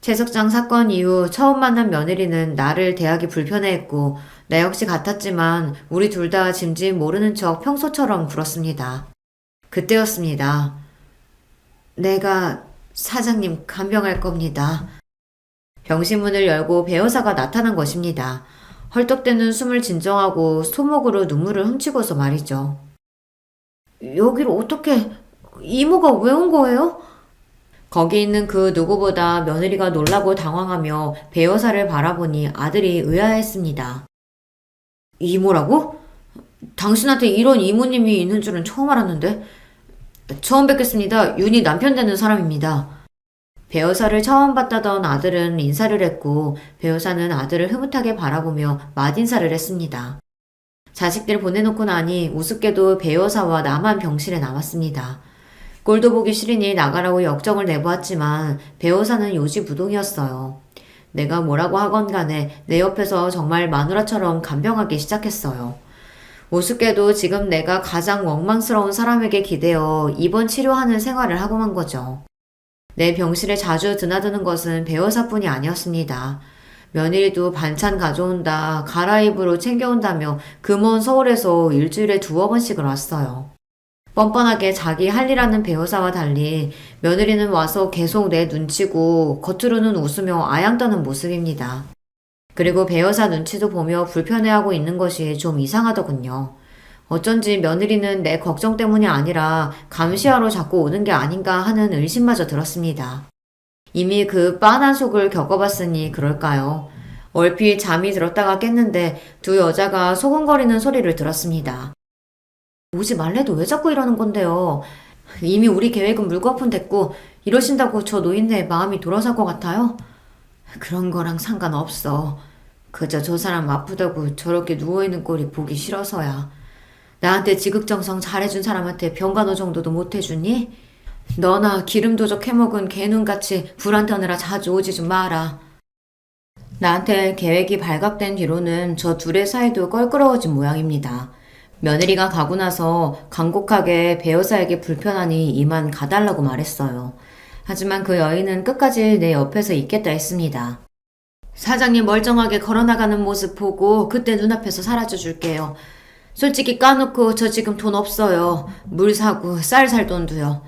A: 채석장 사건 이후 처음 만난 며느리는 나를 대하기 불편해했고 나 역시 같았지만 우리 둘 다 짐짓 모르는 척 평소처럼 굴었습니다. 그때였습니다. 내가 사장님 간병할 겁니다. 병실문을 열고 배 여사가 나타난 것입니다. 헐떡대는 숨을 진정하고 소목으로 눈물을 훔치고서 말이죠. 여기를 어떻게... 이모가 왜 온 거예요? 거기 있는 그 누구보다 며느리가 놀라고 당황하며 배 여사를 바라보니 아들이 의아했습니다. 이모라고? 당신한테 이런 이모님이 있는 줄은 처음 알았는데. 처음 뵙겠습니다. 윤희 남편 되는 사람입니다. 배우사를 처음 봤다던 아들은 인사를 했고 배우사는 아들을 흐뭇하게 바라보며 맞인사를 했습니다. 자식들 보내놓고 나니 우습게도 배우사와 나만 병실에 남았습니다. 꼴도 보기 싫으니 나가라고 역정을 내보았지만 배우사는 요지부동이었어요. 내가 뭐라고 하건 간에 내 옆에서 정말 마누라처럼 간병하기 시작했어요. 우습게도 지금 내가 가장 원망스러운 사람에게 기대어 입원 치료하는 생활을 하고 만 거죠. 내 병실에 자주 드나드는 것은 배우사뿐이 아니었습니다. 며느리도 반찬 가져온다, 갈아입으로 챙겨온다며 그 먼 서울에서 일주일에 2번씩을 왔어요. 뻔뻔하게 자기 할 일 하는 배우사와 달리 며느리는 와서 계속 내 눈치고 겉으로는 웃으며 아양 떠는 모습입니다. 그리고 배우사 눈치도 보며 불편해하고 있는 것이 좀 이상하더군요. 어쩐지 며느리는 내 걱정 때문이 아니라 감시하러 자꾸 오는 게 아닌가 하는 의심마저 들었습니다. 이미 그 빤한 속을 겪어봤으니 그럴까요? 얼핏 잠이 들었다가 깼는데 두 여자가 소곤거리는 소리를 들었습니다. 오지 말래도 왜 자꾸 이러는 건데요? 이미 우리 계획은 물거품 됐고 이러신다고 저 노인네 마음이 돌아설 것 같아요? 그런 거랑 상관없어. 그저 저 사람 아프다고 저렇게 누워있는 꼴이 보기 싫어서야. 나한테 지극정성 잘해준 사람한테 병간호 정도도 못해주니? 너나 기름도적 해먹은 개눈같이 불안 터느라 자주 오지 좀 마라. 나한테 계획이 발각된 뒤로는 저 둘의 사이도 껄끄러워진 모양입니다. 며느리가 가고 나서 간곡하게 배우사에게 불편하니 이만 가달라고 말했어요. 하지만 그 여인은 끝까지 내 옆에서 있겠다 했습니다. 사장님 멀쩡하게 걸어나가는 모습 보고 그때 눈앞에서 사라져 줄게요. 솔직히 까놓고 저 지금 돈 없어요. 물 사고 쌀 살 돈도요.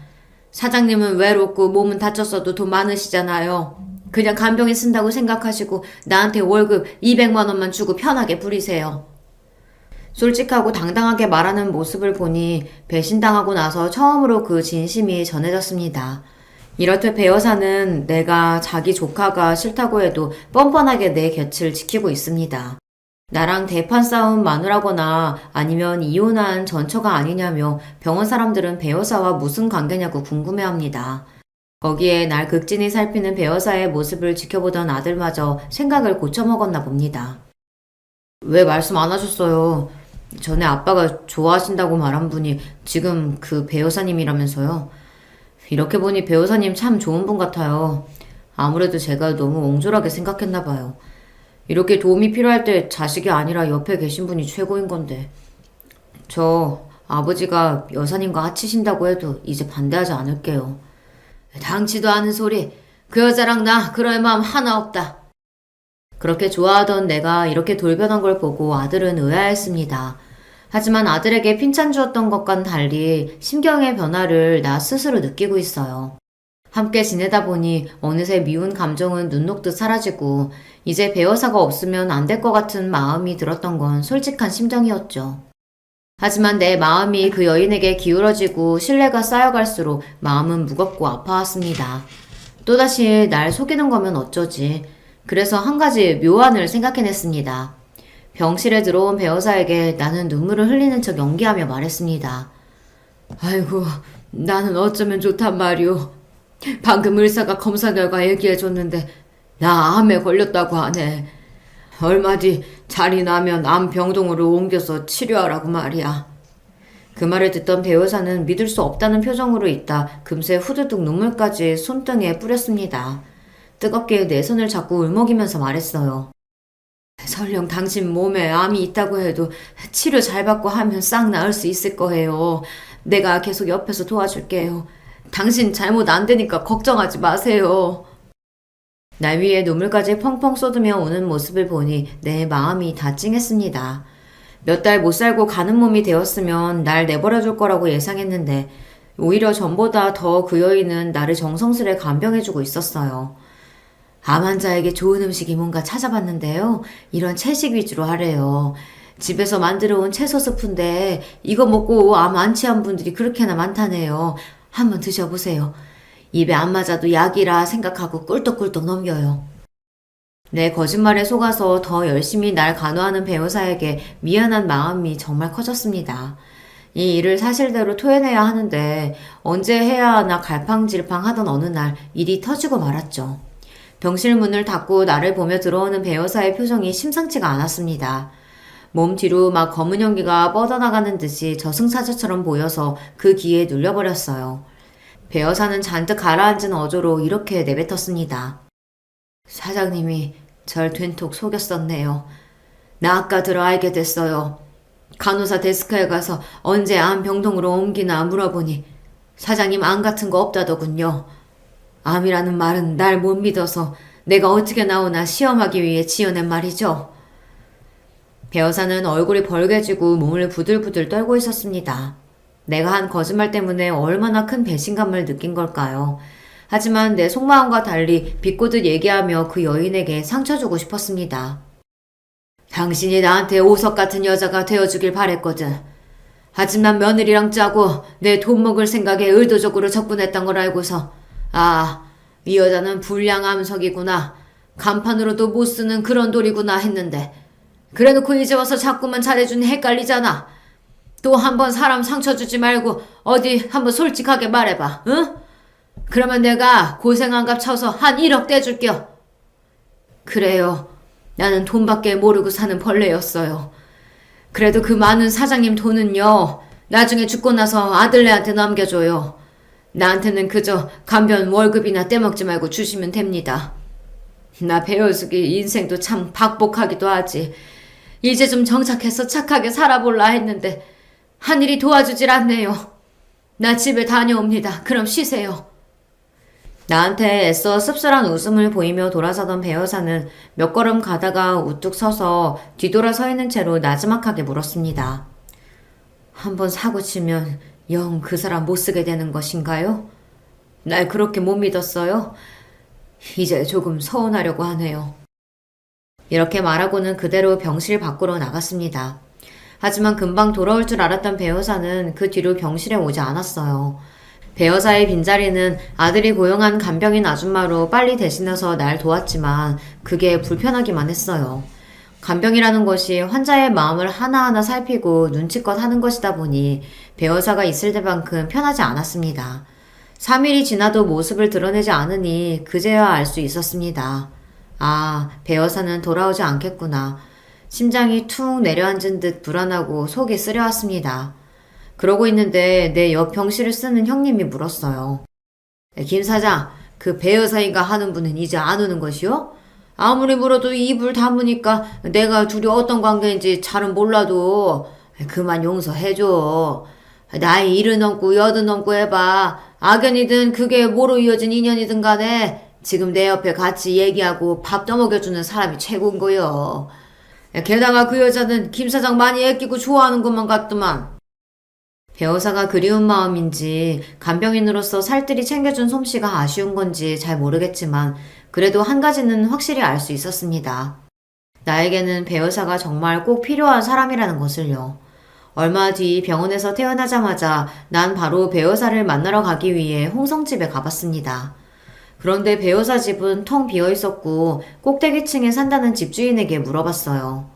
A: 사장님은 외롭고 몸은 다쳤어도 돈 많으시잖아요. 그냥 간병인 쓴다고 생각하시고 나한테 월급 200만 원만 주고 편하게 부리세요. 솔직하고 당당하게 말하는 모습을 보니 배신당하고 나서 처음으로 그 진심이 전해졌습니다. 이렇듯 배여사는 내가 자기 조카가 싫다고 해도 뻔뻔하게 내 곁을 지키고 있습니다. 나랑 대판 싸움 마누라거나 아니면 이혼한 전처가 아니냐며 병원 사람들은 배여사와 무슨 관계냐고 궁금해합니다. 거기에 날 극진히 살피는 배여사의 모습을 지켜보던 아들마저 생각을 고쳐먹었나 봅니다. 왜 말씀 안 하셨어요? 전에 아빠가 좋아하신다고 말한 분이 지금 그 배여사님이라면서요. 이렇게 보니 배여사님 참 좋은 분 같아요. 아무래도 제가 너무 옹졸하게 생각했나 봐요. 이렇게 도움이 필요할 때 자식이 아니라 옆에 계신 분이 최고인 건데. 저 아버지가 여사님과 합치신다고 해도 이제 반대하지 않을게요. 당치도 않은 소리. 그 여자랑 나 그럴 마음 하나 없다. 그렇게 좋아하던 내가 이렇게 돌변한 걸 보고 아들은 의아했습니다. 하지만 아들에게 핀찬 주었던 것과는 달리 심경의 변화를 나 스스로 느끼고 있어요. 함께 지내다 보니 어느새 미운 감정은 눈 녹듯 사라지고 이제 배여사가 없으면 안 될 것 같은 마음이 들었던 건 솔직한 심정이었죠. 하지만 내 마음이 그 여인에게 기울어지고 신뢰가 쌓여갈수록 마음은 무겁고 아파왔습니다. 또다시 날 속이는 거면 어쩌지. 그래서 한 가지 묘안을 생각해냈습니다. 병실에 들어온 배여사에게 나는 눈물을 흘리는 척 연기하며 말했습니다. 아이고, 나는 어쩌면 좋단 말이오. 방금 의사가 검사 결과 얘기해줬는데 나 암에 걸렸다고 하네. 얼마 뒤 잘이 나면 암 병동으로 옮겨서 치료하라고 말이야. 그 말을 듣던 배우사는 믿을 수 없다는 표정으로 있다 금세 후두둑 눈물까지 손등에 뿌렸습니다. 뜨겁게 내 손을 잡고 울먹이면서 말했어요. 설령 당신 몸에 암이 있다고 해도 치료 잘 받고 하면 싹 나을 수 있을 거예요. 내가 계속 옆에서 도와줄게요. 당신 잘못 안 되니까 걱정하지 마세요. 날 위에 눈물까지 펑펑 쏟으며 오는 모습을 보니 내 마음이 다 찡했습니다. 몇 달 못 살고 가는 몸이 되었으면 날 내버려줄 거라고 예상했는데 오히려 전보다 더 그 여인은 나를 정성스레 간병해주고 있었어요. 암 환자에게 좋은 음식이 뭔가 찾아봤는데요. 이런 채식 위주로 하래요. 집에서 만들어 온 채소 스프인데 이거 먹고 암 완치한 분들이 그렇게나 많다네요. 한번 드셔보세요. 입에 안 맞아도 약이라 생각하고 꿀떡꿀떡 넘겨요. 내 거짓말에 속아서 더 열심히 날 간호하는 배우사에게 미안한 마음이 정말 커졌습니다. 이 일을 사실대로 토해내야 하는데 언제 해야 하나 갈팡질팡하던 어느 날 일이 터지고 말았죠. 병실 문을 닫고 나를 보며 들어오는 배 여사의 표정이 심상치가 않았습니다. 몸 뒤로 막 검은 연기가 뻗어나가는 듯이 저승사자처럼 보여서 그 기에 눌려버렸어요. 배 여사는 잔뜩 가라앉은 어조로 이렇게 내뱉었습니다. 사장님이 절 된톡 속였었네요. 나 아까 들어 알게 됐어요. 간호사 데스크에 가서 언제 암 병동으로 옮기나 물어보니 사장님 암 같은 거 없다더군요. 암이라는 말은 날 못 믿어서 내가 어떻게 나오나 시험하기 위해 지어낸 말이죠. 배 여사는 얼굴이 벌개지고 몸을 부들부들 떨고 있었습니다. 내가 한 거짓말 때문에 얼마나 큰 배신감을 느낀 걸까요? 하지만 내 속마음과 달리 비꼬듯 얘기하며 그 여인에게 상처 주고 싶었습니다. 당신이 나한테 오석 같은 여자가 되어주길 바랬거든. 하지만 며느리랑 짜고 내 돈 먹을 생각에 의도적으로 접근했던 걸 알고서 이 여자는 불량 암석이구나. 간판으로도 못 쓰는 그런 돌이구나 했는데 그래놓고 이제 와서 자꾸만 잘해주니 헷갈리잖아. 또 한번 사람 상처 주지 말고 어디 한번 솔직하게 말해봐. 응? 그러면 내가 고생한 값 쳐서 한 1억 떼줄게요. 그래요. 나는 돈밖에 모르고 사는 벌레였어요. 그래도 그 많은 사장님 돈은요. 나중에 죽고 나서 아들네한테 남겨줘요. 나한테는 그저 간변 월급이나 떼먹지 말고 주시면 됩니다. 나 배어숙이 인생도 참 박복하기도 하지. 이제 좀 정착해서 착하게 살아볼라 했는데 하늘이 도와주질 않네요. 나 집에 다녀옵니다. 그럼 쉬세요. 나한테 애써 씁쓸한 웃음을 보이며 돌아서던 배 여사는 몇 걸음 가다가 우뚝 서서 뒤돌아 서 있는 채로 나지막하게 물었습니다. 한번 사고 치면 영 그 사람 못 쓰게 되는 것인가요? 날 그렇게 못 믿었어요? 이제 조금 서운하려고 하네요. 이렇게 말하고는 그대로 병실 밖으로 나갔습니다. 하지만 금방 돌아올 줄 알았던 배 여사는 그 뒤로 병실에 오지 않았어요. 배 여사의 빈자리는 아들이 고용한 간병인 아줌마로 빨리 대신해서 날 도왔지만 그게 불편하기만 했어요. 간병이라는 것이 환자의 마음을 하나하나 살피고 눈치껏 하는 것이다 보니 배 여사가 있을 때만큼 편하지 않았습니다. 3일이 지나도 모습을 드러내지 않으니 그제야 알 수 있었습니다. 배 여사는 돌아오지 않겠구나. 심장이 툭 내려앉은 듯 불안하고 속이 쓰려왔습니다. 그러고 있는데 내 옆 병실을 쓰는 형님이 물었어요. 김 사장, 그 배 여사인가 하는 분은 이제 안 오는 것이요? 아무리 물어도 입을 다무니까 내가 둘이 어떤 관계인지 잘은 몰라도 그만 용서해줘. 나이 70 넘고 80 넘고 해봐. 악연이든 그게 뭐로 이어진 인연이든 간에 지금 내 옆에 같이 얘기하고 밥 떠먹여주는 사람이 최고인 거요. 게다가 그 여자는 김 사장 많이 애끼고 좋아하는 것만 같더만. 배 여사가 그리운 마음인지 간병인으로서 살뜰히 챙겨준 솜씨가 아쉬운 건지 잘 모르겠지만 그래도 한 가지는 확실히 알 수 있었습니다. 나에게는 배 여사가 정말 꼭 필요한 사람이라는 것을요. 얼마 뒤 병원에서 퇴원하자마자 난 바로 배 여사를 만나러 가기 위해 홍성집에 가봤습니다. 그런데 배 여사 집은 텅 비어 있었고 꼭대기층에 산다는 집주인에게 물어봤어요.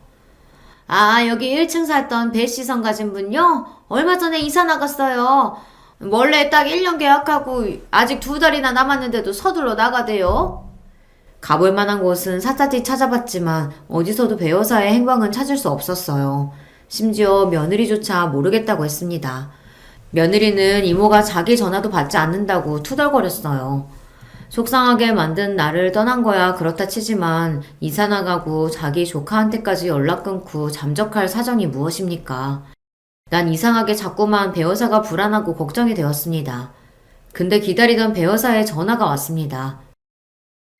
A: 여기 1층 살던 배씨성 가진 분요? 얼마 전에 이사 나갔어요. 원래 딱 1년 계약하고 아직 2달이나 남았는데도 서둘러 나가대요. 가볼 만한 곳은 샅샅이 찾아봤지만 어디서도 배 여사의 행방은 찾을 수 없었어요. 심지어 며느리조차 모르겠다고 했습니다. 며느리는 이모가 자기 전화도 받지 않는다고 투덜거렸어요. 속상하게 만든 나를 떠난 거야 그렇다 치지만 이사 나가고 자기 조카한테까지 연락 끊고 잠적할 사정이 무엇입니까? 난 이상하게 자꾸만 배 여사가 불안하고 걱정이 되었습니다. 근데 기다리던 배 여사의 전화가 왔습니다.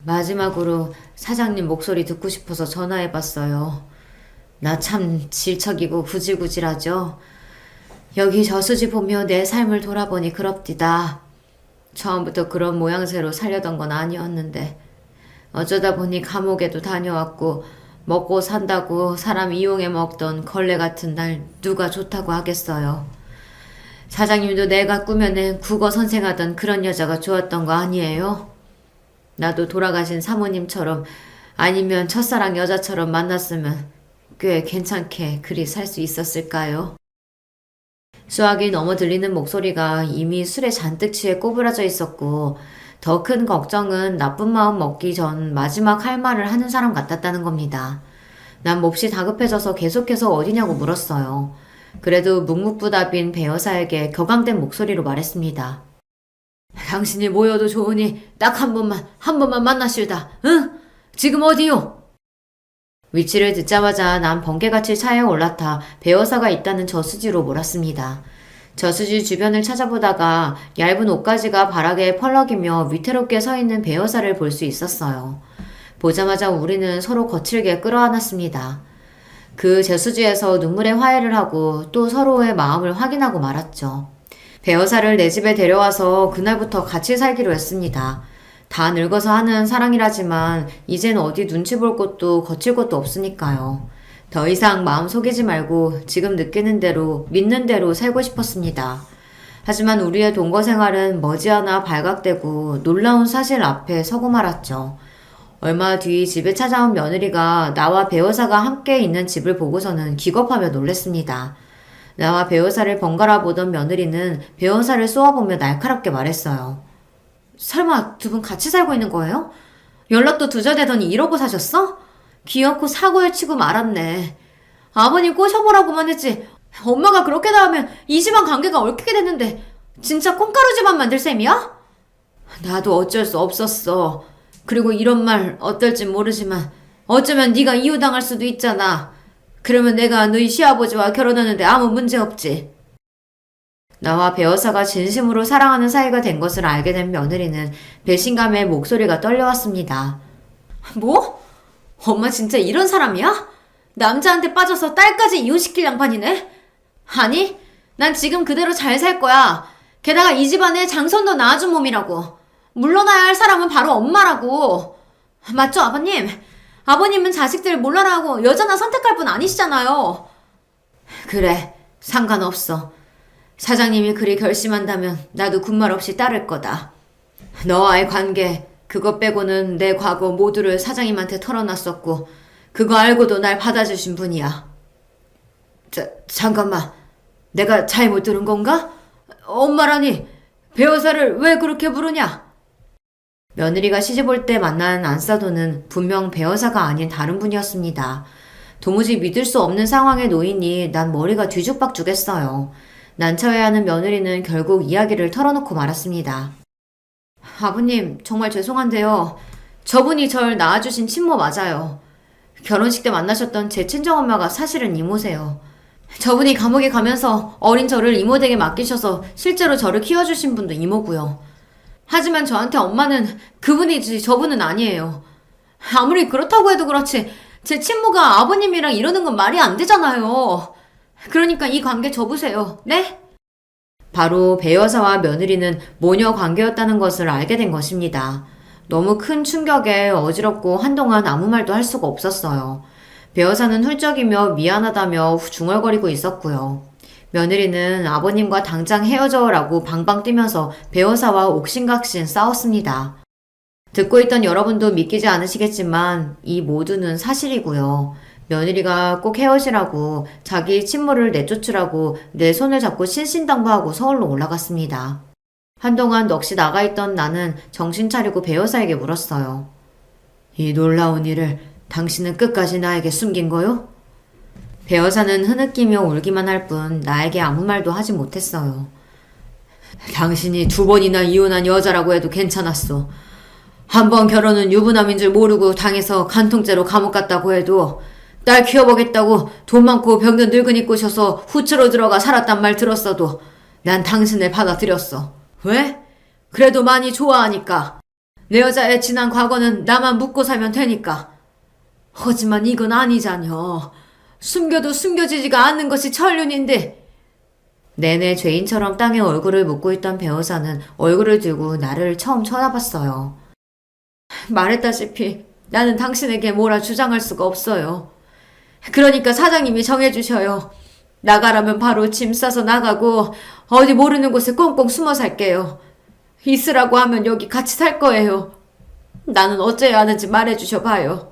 A: 마지막으로 사장님 목소리 듣고 싶어서 전화해봤어요. 나 참 질척이고 구질구질하죠. 여기 저수지 보며 내 삶을 돌아보니 그럽디다. 처음부터 그런 모양새로 살려던 건 아니었는데 어쩌다 보니 감옥에도 다녀왔고 먹고 산다고 사람 이용해 먹던 걸레 같은 날 누가 좋다고 하겠어요. 사장님도 내가 꾸며낸 국어 선생하던 그런 여자가 좋았던 거 아니에요? 나도 돌아가신 사모님처럼 아니면 첫사랑 여자처럼 만났으면 꽤 괜찮게 그리 살 수 있었을까요? 수학이 넘어 들리는 목소리가 이미 술에 잔뜩 취해 꼬부라져 있었고, 더 큰 걱정은 나쁜 마음 먹기 전 마지막 할 말을 하는 사람 같았다는 겁니다. 난 몹시 다급해져서 계속해서 어디냐고 물었어요. 그래도 묵묵부답인 배 여사에게 격앙된 목소리로 말했습니다. 당신이 모여도 좋으니 딱 한 번만 만나실다. 응? 지금 어디요? 위치를 듣자마자 난 번개같이 차에 올라타 배 여사가 있다는 저수지로 몰았습니다. 저수지 주변을 찾아보다가 얇은 옷가지가 바닥에 펄럭이며 위태롭게 서 있는 배 여사를 볼 수 있었어요. 보자마자 우리는 서로 거칠게 끌어안았습니다. 그 저수지에서 눈물의 화해를 하고 또 서로의 마음을 확인하고 말았죠. 배 여사를 내 집에 데려와서 그날부터 같이 살기로 했습니다. 다 늙어서 하는 사랑이라지만 이젠 어디 눈치 볼 곳도 거칠 곳도 없으니까요. 더 이상 마음 속이지 말고 지금 느끼는 대로 믿는 대로 살고 싶었습니다. 하지만 우리의 동거 생활은 머지않아 발각되고 놀라운 사실 앞에 서고 말았죠. 얼마 뒤 집에 찾아온 며느리가 나와 배 여사가 함께 있는 집을 보고서는 기겁하며 놀랬습니다. 나와 배 여사를 번갈아 보던 며느리는 배 여사를 쏘아보며 날카롭게 말했어요. 설마 두 분 같이 살고 있는 거예요? 연락도 두절되더니 이러고 사셨어? 귀엽고 사고에 치고 말았네. 아버님 꼬셔보라고만 했지. 엄마가 그렇게 나오면 이 집안 관계가 얽히게 됐는데 진짜 콩가루 집안 만들 셈이야? 나도 어쩔 수 없었어. 그리고 이런 말 어떨진 모르지만 어쩌면 네가 이유당할 수도 있잖아. 그러면 내가 너희 시아버지와 결혼하는데 아무 문제 없지. 나와 배 여사가 진심으로 사랑하는 사이가 된 것을 알게 된 며느리는 배신감에 목소리가 떨려왔습니다. 뭐? 엄마 진짜 이런 사람이야? 남자한테 빠져서 딸까지 이혼시킬 양반이네? 아니, 난 지금 그대로 잘 살 거야. 게다가 이 집안에 장손도 낳아준 몸이라고. 물러나야 할 사람은 바로 엄마라고. 맞죠, 아버님? 아버님은 자식들 몰라라 하고 여자나 선택할 분 아니시잖아요. 그래, 상관없어. 사장님이 그리 결심한다면 나도 군말 없이 따를 거다. 너와의 관계, 그것 빼고는 내 과거 모두를 사장님한테 털어놨었고 그거 알고도 날 받아주신 분이야. 잠깐만. 내가 잘못 들은 건가? 엄마라니 배 여사를 왜 그렇게 부르냐? 며느리가 시집올 때 만난 안사도는 분명 배 여사가 아닌 다른 분이었습니다. 도무지 믿을 수 없는 상황에 놓이니 난 머리가 뒤죽박죽했어요. 난처해하는 며느리는 결국 이야기를 털어놓고 말았습니다. 아버님, 정말 죄송한데요. 저분이 절 낳아주신 친모 맞아요. 결혼식 때 만나셨던 제 친정엄마가 사실은 이모세요. 저분이 감옥에 가면서 어린 저를 이모댁에 맡기셔서 실제로 저를 키워주신 분도 이모고요. 하지만 저한테 엄마는 그분이지 저분은 아니에요. 아무리 그렇다고 해도 그렇지 제 친모가 아버님이랑 이러는 건 말이 안 되잖아요. 그러니까 이 관계 접으세요. 네? 바로 배 여사와 며느리는 모녀 관계였다는 것을 알게 된 것입니다. 너무 큰 충격에 어지럽고 한동안 아무 말도 할 수가 없었어요. 배 여사는 훌쩍이며 미안하다며 중얼거리고 있었고요. 며느리는 아버님과 당장 헤어져라고 방방 뛰면서 배 여사와 옥신각신 싸웠습니다. 듣고 있던 여러분도 믿기지 않으시겠지만 이 모두는 사실이고요. 며느리가 꼭 헤어지라고 자기 친모를 내쫓으라고 내 손을 잡고 신신당부하고 서울로 올라갔습니다. 한동안 넋이 나가있던 나는 정신 차리고 배 여사에게 물었어요. 이 놀라운 일을 당신은 끝까지 나에게 숨긴 거요? 배 여사는 흐느끼며 울기만 할 뿐 나에게 아무 말도 하지 못했어요. 당신이 2번이나 이혼한 여자라고 해도 괜찮았어. 한 번 결혼은 유부남인 줄 모르고 당해서 간통죄로 감옥 갔다고 해도 딸 키워보겠다고 돈 많고 병든 늙은이 꼬셔서 후추로 들어가 살았단 말 들었어도 난 당신을 받아들였어. 왜? 그래도 많이 좋아하니까. 내 여자의 지난 과거는 나만 묻고 살면 되니까. 하지만 이건 아니잖여. 숨겨도 숨겨지지가 않는 것이 천륜인데. 내내 죄인처럼 땅에 얼굴을 묻고 있던 배 여사는 얼굴을 들고 나를 처음 쳐다봤어요. 말했다시피 나는 당신에게 뭐라 주장할 수가 없어요. 그러니까 사장님이 정해주셔요. 나가라면 바로 짐 싸서 나가고 어디 모르는 곳에 꽁꽁 숨어 살게요. 있으라고 하면 여기 같이 살 거예요. 나는 어째야 하는지 말해주셔 봐요.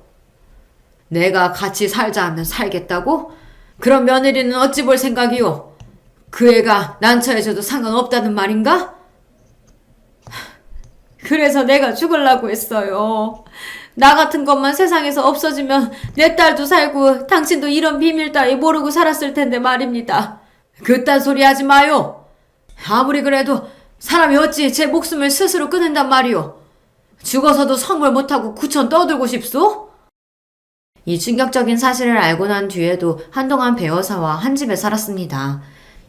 A: 내가 같이 살자 하면 살겠다고? 그럼 며느리는 어찌 볼 생각이오? 그 애가 난처해져도 상관없다는 말인가? 그래서 내가 죽으려고 했어요. 나 같은 것만 세상에서 없어지면 내 딸도 살고 당신도 이런 비밀 따위 모르고 살았을 텐데 말입니다. 그딴 소리 하지 마요. 아무리 그래도 사람이 어찌 제 목숨을 스스로 끊는단 말이오. 죽어서도 성물 못하고 구천 떠들고 싶소? 이 충격적인 사실을 알고 난 뒤에도 한동안 배어사와 한 집에 살았습니다.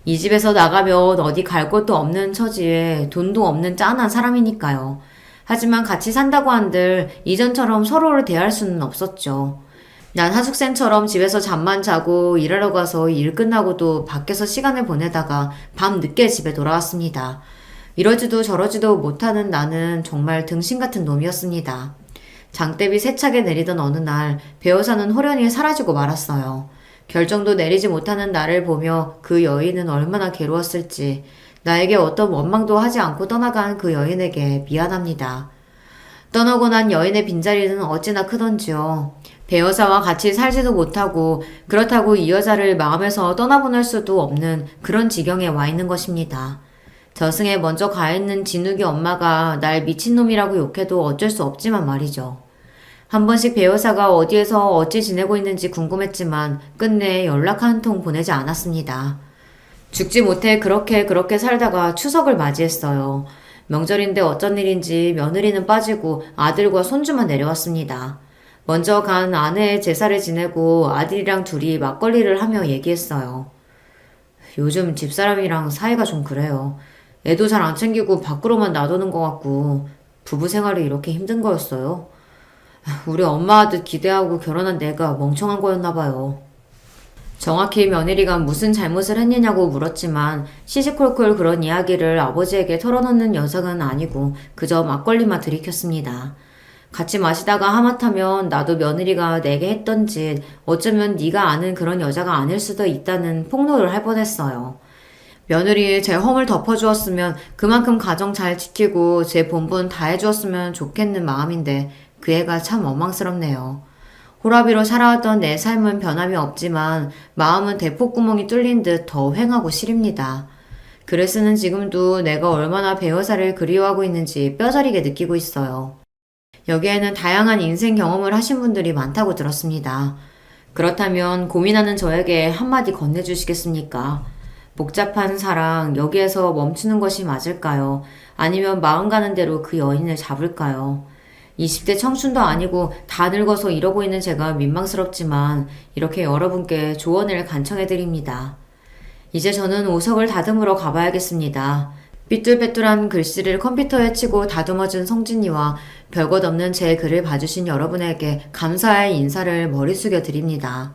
A: 이 집에서 나가면 어디 갈 곳도 없는 처지에 돈도 없는 짠한 사람이니까요. 하지만 같이 산다고 한들 이전처럼 서로를 대할 수는 없었죠. 난 하숙생처럼 집에서 잠만 자고 일하러 가서 일 끝나고도 밖에서 시간을 보내다가 밤 늦게 집에 돌아왔습니다. 이러지도 저러지도 못하는 나는 정말 등신 같은 놈이었습니다. 장대비 세차게 내리던 어느 날 배우사는 호련히 사라지고 말았어요. 결정도 내리지 못하는 나를 보며 그 여인은 얼마나 괴로웠을지 나에게 어떤 원망도 하지 않고 떠나간 그 여인에게 미안합니다. 떠나고 난 여인의 빈자리는 어찌나 크던지요. 배여사와 같이 살지도 못하고 그렇다고 이 여자를 마음에서 떠나보낼 수도 없는 그런 지경에 와 있는 것입니다. 저승에 먼저 가 있는 진욱이 엄마가 날 미친놈이라고 욕해도 어쩔 수 없지만 말이죠. 한 번씩 배여사가 어디에서 어찌 지내고 있는지 궁금했지만 끝내 연락 한 통 보내지 않았습니다. 죽지 못해 그렇게 살다가 추석을 맞이했어요. 명절인데 어쩐 일인지 며느리는 빠지고 아들과 손주만 내려왔습니다. 먼저 간 아내의 제사를 지내고 아들이랑 둘이 막걸리를 하며 얘기했어요. 요즘 집사람이랑 사이가 좀 그래요. 애도 잘 안 챙기고 밖으로만 놔두는 것 같고 부부 생활이 이렇게 힘든 거였어요. 우리 엄마 아들 기대하고 결혼한 내가 멍청한 거였나 봐요. 정확히 며느리가 무슨 잘못을 했느냐고 물었지만 시시콜콜 그런 이야기를 아버지에게 털어놓는 여성은 아니고 그저 막걸리만 들이켰습니다. 같이 마시다가 하마터면 나도 며느리가 내게 했던 짓 어쩌면 네가 아는 그런 여자가 아닐 수도 있다는 폭로를 할 뻔했어요. 며느리의 제 험을 덮어주었으면 그만큼 가정 잘 지키고 제 본분 다 해주었으면 좋겠는 마음인데 그 애가 참 원망스럽네요. 호라비로 살아왔던 내 삶은 변함이 없지만 마음은 대폭구멍이 뚫린 듯 더 휑하고 시립니다. 글을 쓰는 지금도 내가 얼마나 배우사를 그리워하고 있는지 뼈저리게 느끼고 있어요. 여기에는 다양한 인생 경험을 하신 분들이 많다고 들었습니다. 그렇다면 고민하는 저에게 한마디 건네주시겠습니까? 복잡한 사랑, 여기에서 멈추는 것이 맞을까요? 아니면 마음 가는 대로 그 여인을 잡을까요? 20대 청춘도 아니고 다 늙어서 이러고 있는 제가 민망스럽지만 이렇게 여러분께 조언을 간청해드립니다. 이제 저는 오석을 다듬으러 가봐야겠습니다. 삐뚤빼뚤한 글씨를 컴퓨터에 치고 다듬어준 성진이와 별것 없는 제 글을 봐주신 여러분에게 감사의 인사를 머리 숙여 드립니다.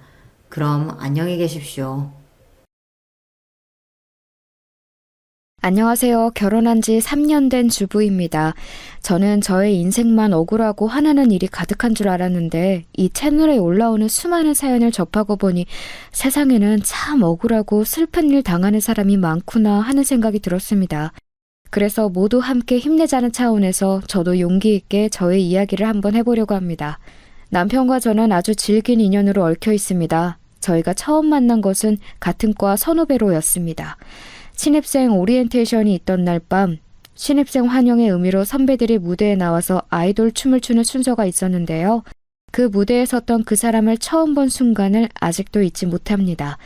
A: 그럼 안녕히 계십시오.
B: 안녕하세요. 결혼한 지 3년 된 주부입니다. 저는 저의 인생만 억울하고 화나는 일이 가득한 줄 알았는데 이 채널에 올라오는 수많은 사연을 접하고 보니 세상에는 참 억울하고 슬픈 일 당하는 사람이 많구나 하는 생각이 들었습니다. 그래서 모두 함께 힘내자는 차원에서 저도 용기 있게 저의 이야기를 한번 해보려고 합니다. 남편과 저는 아주 질긴 인연으로 얽혀 있습니다. 저희가 처음 만난 것은 같은 과 선후배로였습니다. 신입생 오리엔테이션이 있던 날 밤 신입생 환영의 의미로 선배들이 무대에 나와서 아이돌 춤을 추는 순서가 있었는데요. 그 무대에 섰던 그 사람을 처음 본 순간을 아직도 잊지 못합니다.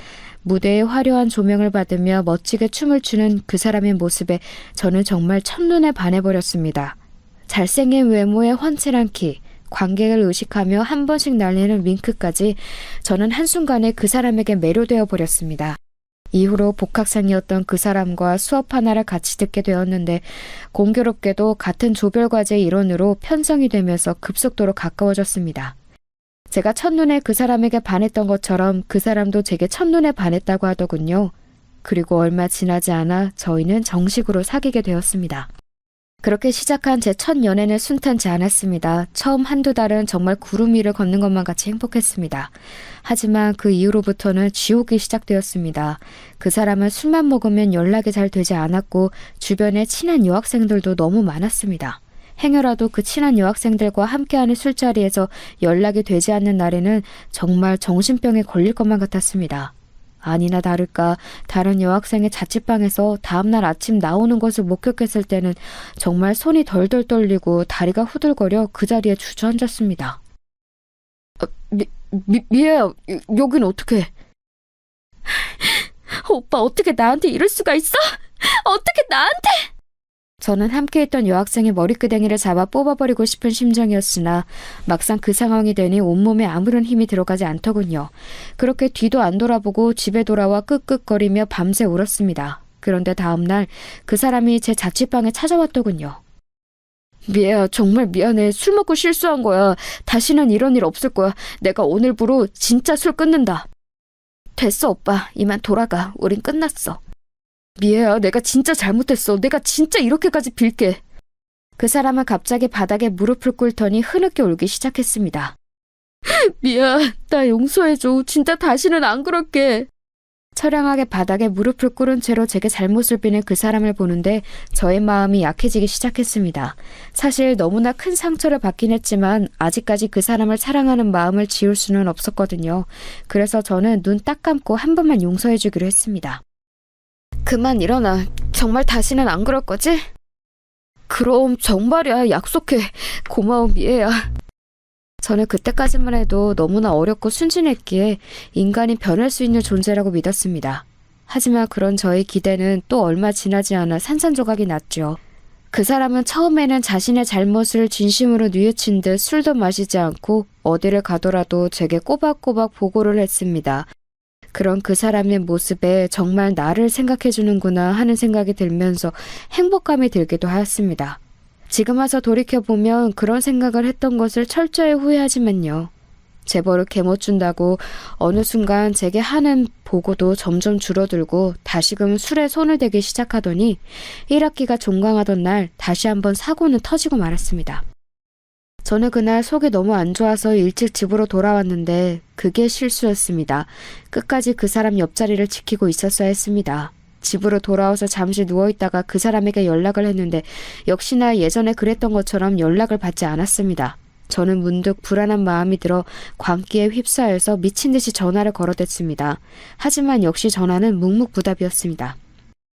B: 무대의 화려한 조명을 받으며 멋지게 춤을 추는 그 사람의 모습에 저는 정말 첫눈에 반해버렸습니다. 잘생긴 외모에 훤칠한 키, 관객을 의식하며 한 번씩 날리는 윙크까지 저는 한순간에 그 사람에게 매료되어 버렸습니다. 이후로 복학생이었던 그 사람과 수업 하나를 같이 듣게 되었는데 공교롭게도 같은 조별과제 일원으로 편성이 되면서 급속도로 가까워졌습니다. 제가 첫눈에 그 사람에게 반했던 것처럼 그 사람도 제게 첫눈에 반했다고 하더군요. 그리고 얼마 지나지 않아 저희는 정식으로 사귀게 되었습니다. 그렇게 시작한 제 첫 연애는 순탄치 않았습니다. 처음 한두 달은 정말 구름 위를 걷는 것만 같이 행복했습니다. 하지만 그 이후로부터는 지옥이 시작되었습니다. 그 사람은 술만 먹으면 연락이 잘 되지 않았고 주변에 친한 여학생들도 너무 많았습니다. 행여라도 그 친한 여학생들과 함께하는 술자리에서 연락이 되지 않는 날에는 정말 정신병에 걸릴 것만 같았습니다. 아니나 다를까 다른 여학생의 자취방에서 다음날 아침 나오는 것을 목격했을 때는 정말 손이 덜덜 떨리고 다리가 후들거려 그 자리에 주저앉았습니다. 미애야, 여긴 어떻게? 오빠 어떻게 나한테 이럴 수가 있어? 어떻게 나한테? 저는 함께했던 여학생의 머리끄댕이를 잡아 뽑아버리고 싶은 심정이었으나 막상 그 상황이 되니 온몸에 아무런 힘이 들어가지 않더군요. 그렇게 뒤도 안 돌아보고 집에 돌아와 끄끄거리며 밤새 울었습니다. 그런데 다음날 그 사람이 제 자취방에 찾아왔더군요. 미애야, 정말 미안해. 술 먹고 실수한 거야. 다시는 이런 일 없을 거야. 내가 오늘부로 진짜 술 끊는다. 됐어, 오빠. 이만 돌아가. 우린 끝났어. 미애야, 내가 진짜 잘못했어. 내가 진짜 이렇게까지 빌게. 그 사람은 갑자기 바닥에 무릎을 꿇더니 흐느껴 울기 시작했습니다. 미애야, 나 용서해줘. 진짜 다시는 안 그럴게. 처량하게 바닥에 무릎을 꿇은 채로 제게 잘못을 비는 그 사람을 보는데 저의 마음이 약해지기 시작했습니다. 사실 너무나 큰 상처를 받긴 했지만 아직까지 그 사람을 사랑하는 마음을 지울 수는 없었거든요. 그래서 저는 눈 딱 감고 한 번만 용서해주기로 했습니다. 그만 일어나. 정말 다시는 안 그럴 거지? 그럼 정말이야. 약속해. 고마워, 미애야. 저는 그때까지만 해도 너무나 어렵고 순진했기에 인간이 변할 수 있는 존재라고 믿었습니다. 하지만 그런 저의 기대는 또 얼마 지나지 않아 산산조각이 났죠. 그 사람은 처음에는 자신의 잘못을 진심으로 뉘우친 듯 술도 마시지 않고 어디를 가더라도 제게 꼬박꼬박 보고를 했습니다. 그런 그 사람의 모습에 정말 나를 생각해주는구나 하는 생각이 들면서 행복감이 들기도 하였습니다. 지금 와서 돌이켜보면 그런 생각을 했던 것을 철저히 후회하지만요. 제 버릇 못 준다고 어느 순간 제게 하는 보고도 점점 줄어들고 다시금 술에 손을 대기 시작하더니 1학기가 종강하던 날 다시 한번 사고는 터지고 말았습니다. 저는 그날 속이 너무 안 좋아서 일찍 집으로 돌아왔는데 그게 실수였습니다. 끝까지 그 사람 옆자리를 지키고 있었어야 했습니다. 집으로 돌아와서 잠시 누워있다가 그 사람에게 연락을 했는데 역시나 예전에 그랬던 것처럼 연락을 받지 않았습니다. 저는 문득 불안한 마음이 들어 광기에 휩싸여서 미친 듯이 전화를 걸어댔습니다. 하지만 역시 전화는 묵묵부답이었습니다.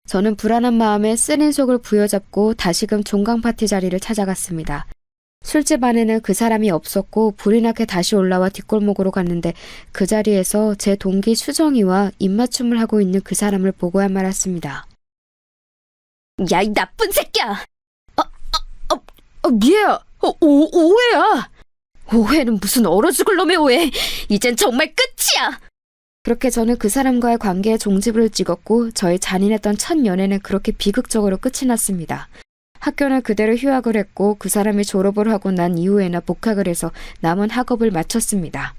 B: 저는 불안한 마음에 쓰린 속을 부여잡고 다시금 종강 파티 자리를 찾아갔습니다. 술집 안에는 그 사람이 없었고 불이 나게 다시 올라와 뒷골목으로 갔는데 그 자리에서 제 동기 수정이와 입맞춤을 하고 있는 그 사람을 보고야 말았습니다. 야, 이 나쁜 새끼야! 미애야! 오해야! 오해는 무슨 얼어 죽을 놈의 오해! 이젠 정말 끝이야! 그렇게 저는 그 사람과의 관계에 종지부를 찍었고 저희 잔인했던 첫 연애는 그렇게 비극적으로 끝이 났습니다. 학교는 그대로 휴학을 했고 그 사람이 졸업을 하고 난 이후에나 복학을 해서 남은 학업을 마쳤습니다.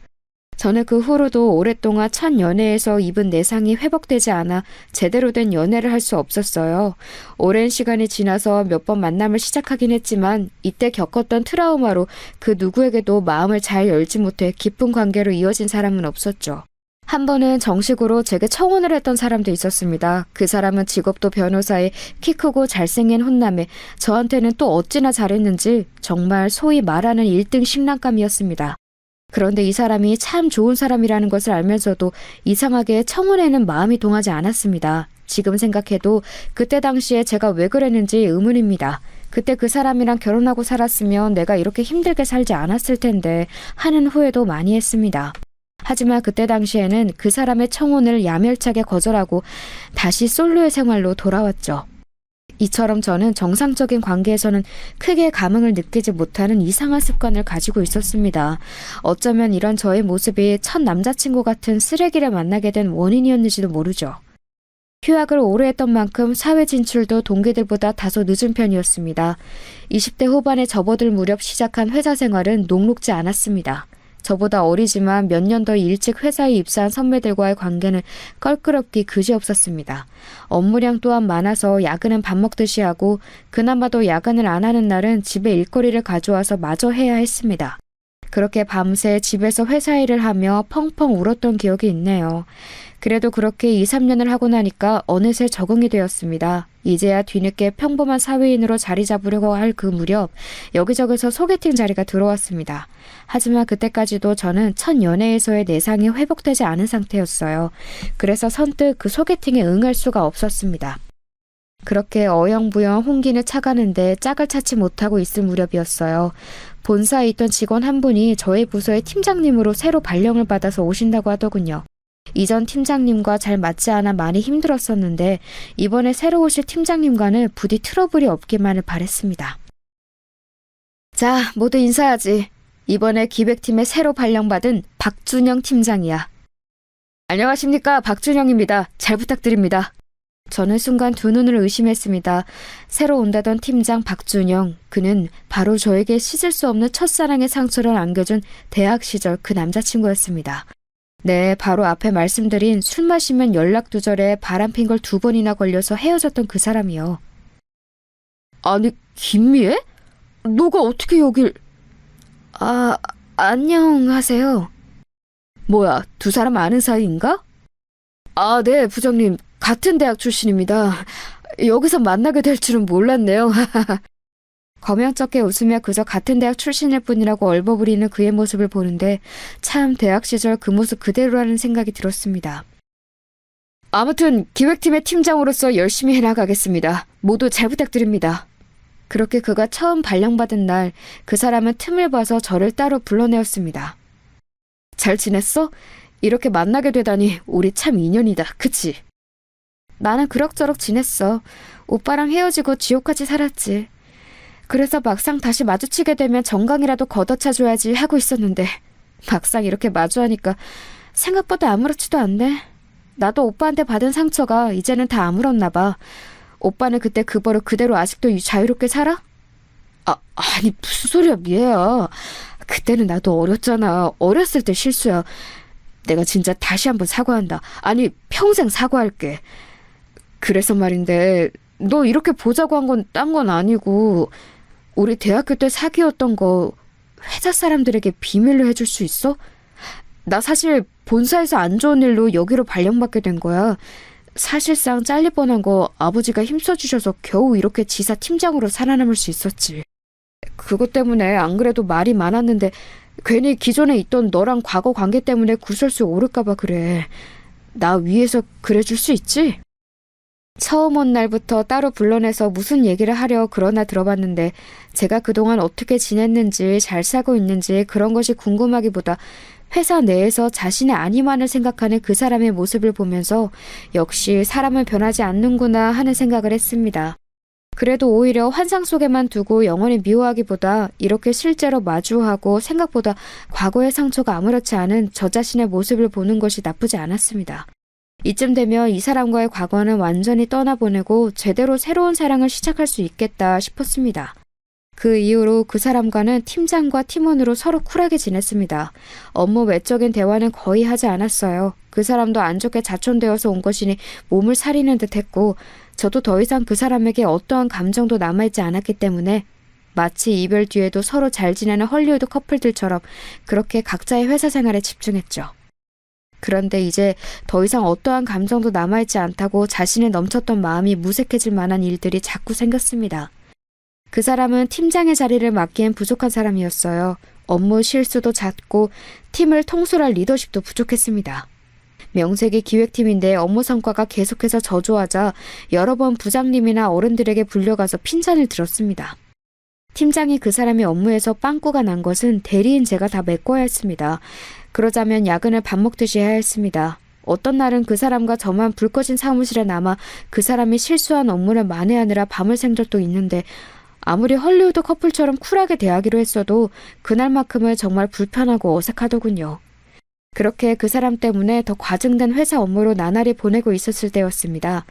B: 저는 그 후로도 오랫동안 첫 연애에서 입은 내상이 회복되지 않아 제대로 된 연애를 할 수 없었어요. 오랜 시간이 지나서 몇 번 만남을 시작하긴 했지만 이때 겪었던 트라우마로 그 누구에게도 마음을 잘 열지 못해 깊은 관계로 이어진 사람은 없었죠. 한 번은 정식으로 제게 청혼을 했던 사람도 있었습니다. 그 사람은 직업도 변호사에 키 크고 잘생긴 혼남에 저한테는 또 어찌나 잘했는지 정말 소위 말하는 1등 신랑감이었습니다. 그런데 이 사람이 참 좋은 사람이라는 것을 알면서도 이상하게 청혼에는 마음이 동하지 않았습니다. 지금 생각해도 그때 당시에 제가 왜 그랬는지 의문입니다. 그때 그 사람이랑 결혼하고 살았으면 내가 이렇게 힘들게 살지 않았을 텐데 하는 후회도 많이 했습니다. 하지만 그때 당시에는 그 사람의 청혼을 야멸차게 거절하고 다시 솔로의 생활로 돌아왔죠. 이처럼 저는 정상적인 관계에서는 크게 감흥을 느끼지 못하는 이상한 습관을 가지고 있었습니다. 어쩌면 이런 저의 모습이 첫 남자친구 같은 쓰레기를 만나게 된 원인이었는지도 모르죠. 휴학을 오래 했던 만큼 사회 진출도 동기들보다 다소 늦은 편이었습니다. 20대 후반에 접어들 무렵 시작한 회사 생활은 녹록지 않았습니다. 저보다 어리지만 몇 년 더 일찍 회사에 입사한 선배들과의 관계는 껄끄럽기 그지없었습니다. 업무량 또한 많아서 야근은 밥 먹듯이 하고 그나마도 야근을 안 하는 날은 집에 일거리를 가져와서 마저 해야 했습니다. 그렇게 밤새 집에서 회사 일을 하며 펑펑 울었던 기억이 있네요. 그래도 그렇게 2, 3년을 하고 나니까 어느새 적응이 되었습니다. 이제야 뒤늦게 평범한 사회인으로 자리 잡으려고 할 그 무렵 여기저기서 소개팅 자리가 들어왔습니다. 하지만 그때까지도 저는 첫 연애에서의 내상이 회복되지 않은 상태였어요. 그래서 선뜻 그 소개팅에 응할 수가 없었습니다. 그렇게 어영부영 홍기는 차가는데 짝을 찾지 못하고 있을 무렵이었어요. 본사에 있던 직원 한 분이 저희 부서의 팀장님으로 새로 발령을 받아서 오신다고 하더군요. 이전 팀장님과 잘 맞지 않아 많이 힘들었었는데 이번에 새로 오실 팀장님과는 부디 트러블이 없기만을 바랬습니다. 자, 모두 인사하지. 이번에 기획팀에 새로 발령받은 박준영 팀장이야. 안녕하십니까, 박준영입니다. 잘 부탁드립니다. 저는 순간 두 눈을 의심했습니다. 새로 온다던 팀장 박준영, 그는 바로 저에게 씻을 수 없는 첫사랑의 상처를 안겨준 대학 시절 그 남자친구였습니다. 네, 바로 앞에 말씀드린 술 마시면 연락 두절에 바람핀 걸 2번이나 걸려서 헤어졌던 그 사람이요. 아니, 김미애? 너가 어떻게 여길... 안녕하세요. 뭐야, 두 사람 아는 사이인가? 네, 부장님. 같은 대학 출신입니다. 여기서 만나게 될 줄은 몰랐네요. 거명쩍게 웃으며 그저 같은 대학 출신일 뿐이라고 얼버무리는 그의 모습을 보는데 참 대학 시절 그 모습 그대로라는 생각이 들었습니다. 아무튼 기획팀의 팀장으로서 열심히 해나가겠습니다. 모두 잘 부탁드립니다. 그렇게 그가 처음 발령받은 날 그 사람은 틈을 봐서 저를 따로 불러내었습니다. 잘 지냈어? 이렇게 만나게 되다니 우리 참 인연이다. 그치? 나는 그럭저럭 지냈어. 오빠랑 헤어지고 지옥같이 살았지. 그래서 막상 다시 마주치게 되면 정강이라도 걷어차줘야지 하고 있었는데 막상 이렇게 마주하니까 생각보다 아무렇지도 않네. 나도 오빠한테 받은 상처가 이제는 다 아물었나 봐. 오빠는 그때 그 버릇 그대로 아직도 자유롭게 살아? 아니 무슨 소리야 미애야. 그때는 나도 어렸잖아. 어렸을 때 실수야. 내가 진짜 다시 한번 사과한다. 아니 평생 사과할게. 그래서 말인데 너 이렇게 보자고 한 건 딴 건 아니고 우리 대학교 때 사귀었던 거 회사 사람들에게 비밀로 해줄 수 있어? 나 사실 본사에서 안 좋은 일로 여기로 발령받게 된 거야. 사실상 잘릴 뻔한 거 아버지가 힘써주셔서 겨우 이렇게 지사 팀장으로 살아남을 수 있었지. 그것 때문에 안 그래도 말이 많았는데 괜히 기존에 있던 너랑 과거 관계 때문에 구설수 오를까 봐 그래. 나 위해서 그래줄 수 있지? 처음 온 날부터 따로 불러내서 무슨 얘기를 하려 그러나 들어봤는데 제가 그동안 어떻게 지냈는지 잘 살고 있는지 그런 것이 궁금하기보다 회사 내에서 자신의 안위만을 생각하는 그 사람의 모습을 보면서 역시 사람은 변하지 않는구나 하는 생각을 했습니다. 그래도 오히려 환상 속에만 두고 영원히 미워하기보다 이렇게 실제로 마주하고 생각보다 과거의 상처가 아무렇지 않은 저 자신의 모습을 보는 것이 나쁘지 않았습니다. 이쯤 되면 이 사람과의 과거는 완전히 떠나보내고 제대로 새로운 사랑을 시작할 수 있겠다 싶었습니다. 그 이후로 그 사람과는 팀장과 팀원으로 서로 쿨하게 지냈습니다. 업무 외적인 대화는 거의 하지 않았어요. 그 사람도 안 좋게 자촌되어서 온 것이니 몸을 사리는 듯 했고 저도 더 이상 그 사람에게 어떠한 감정도 남아있지 않았기 때문에 마치 이별 뒤에도 서로 잘 지내는 헐리우드 커플들처럼 그렇게 각자의 회사 생활에 집중했죠. 그런데 이제 더 이상 어떠한 감정도 남아있지 않다고 자신의 넘쳤던 마음이 무색해질 만한 일들이 자꾸 생겼습니다. 그 사람은 팀장의 자리를 맡기엔 부족한 사람이었어요. 업무 실수도 잦고 팀을 통솔할 리더십도 부족했습니다. 명색이 기획팀인데 업무 성과가 계속해서 저조하자 여러 번 부장님이나 어른들에게 불려가서 핀잔을 들었습니다. 팀장이 그 사람이 업무에서 빵꾸가 난 것은 대리인 제가 다 메꿔야 했습니다. 그러자면 야근을 밥 먹듯이 해야 했습니다. 어떤 날은 그 사람과 저만 불 꺼진 사무실에 남아 그 사람이 실수한 업무를 만회하느라 밤을 샌 적도 있는데 아무리 헐리우드 커플처럼 쿨하게 대하기로 했어도 그날만큼은 정말 불편하고 어색하더군요. 그렇게 그 사람 때문에 더 과증된 회사 업무로 나날이 보내고 있었을 때였습니다.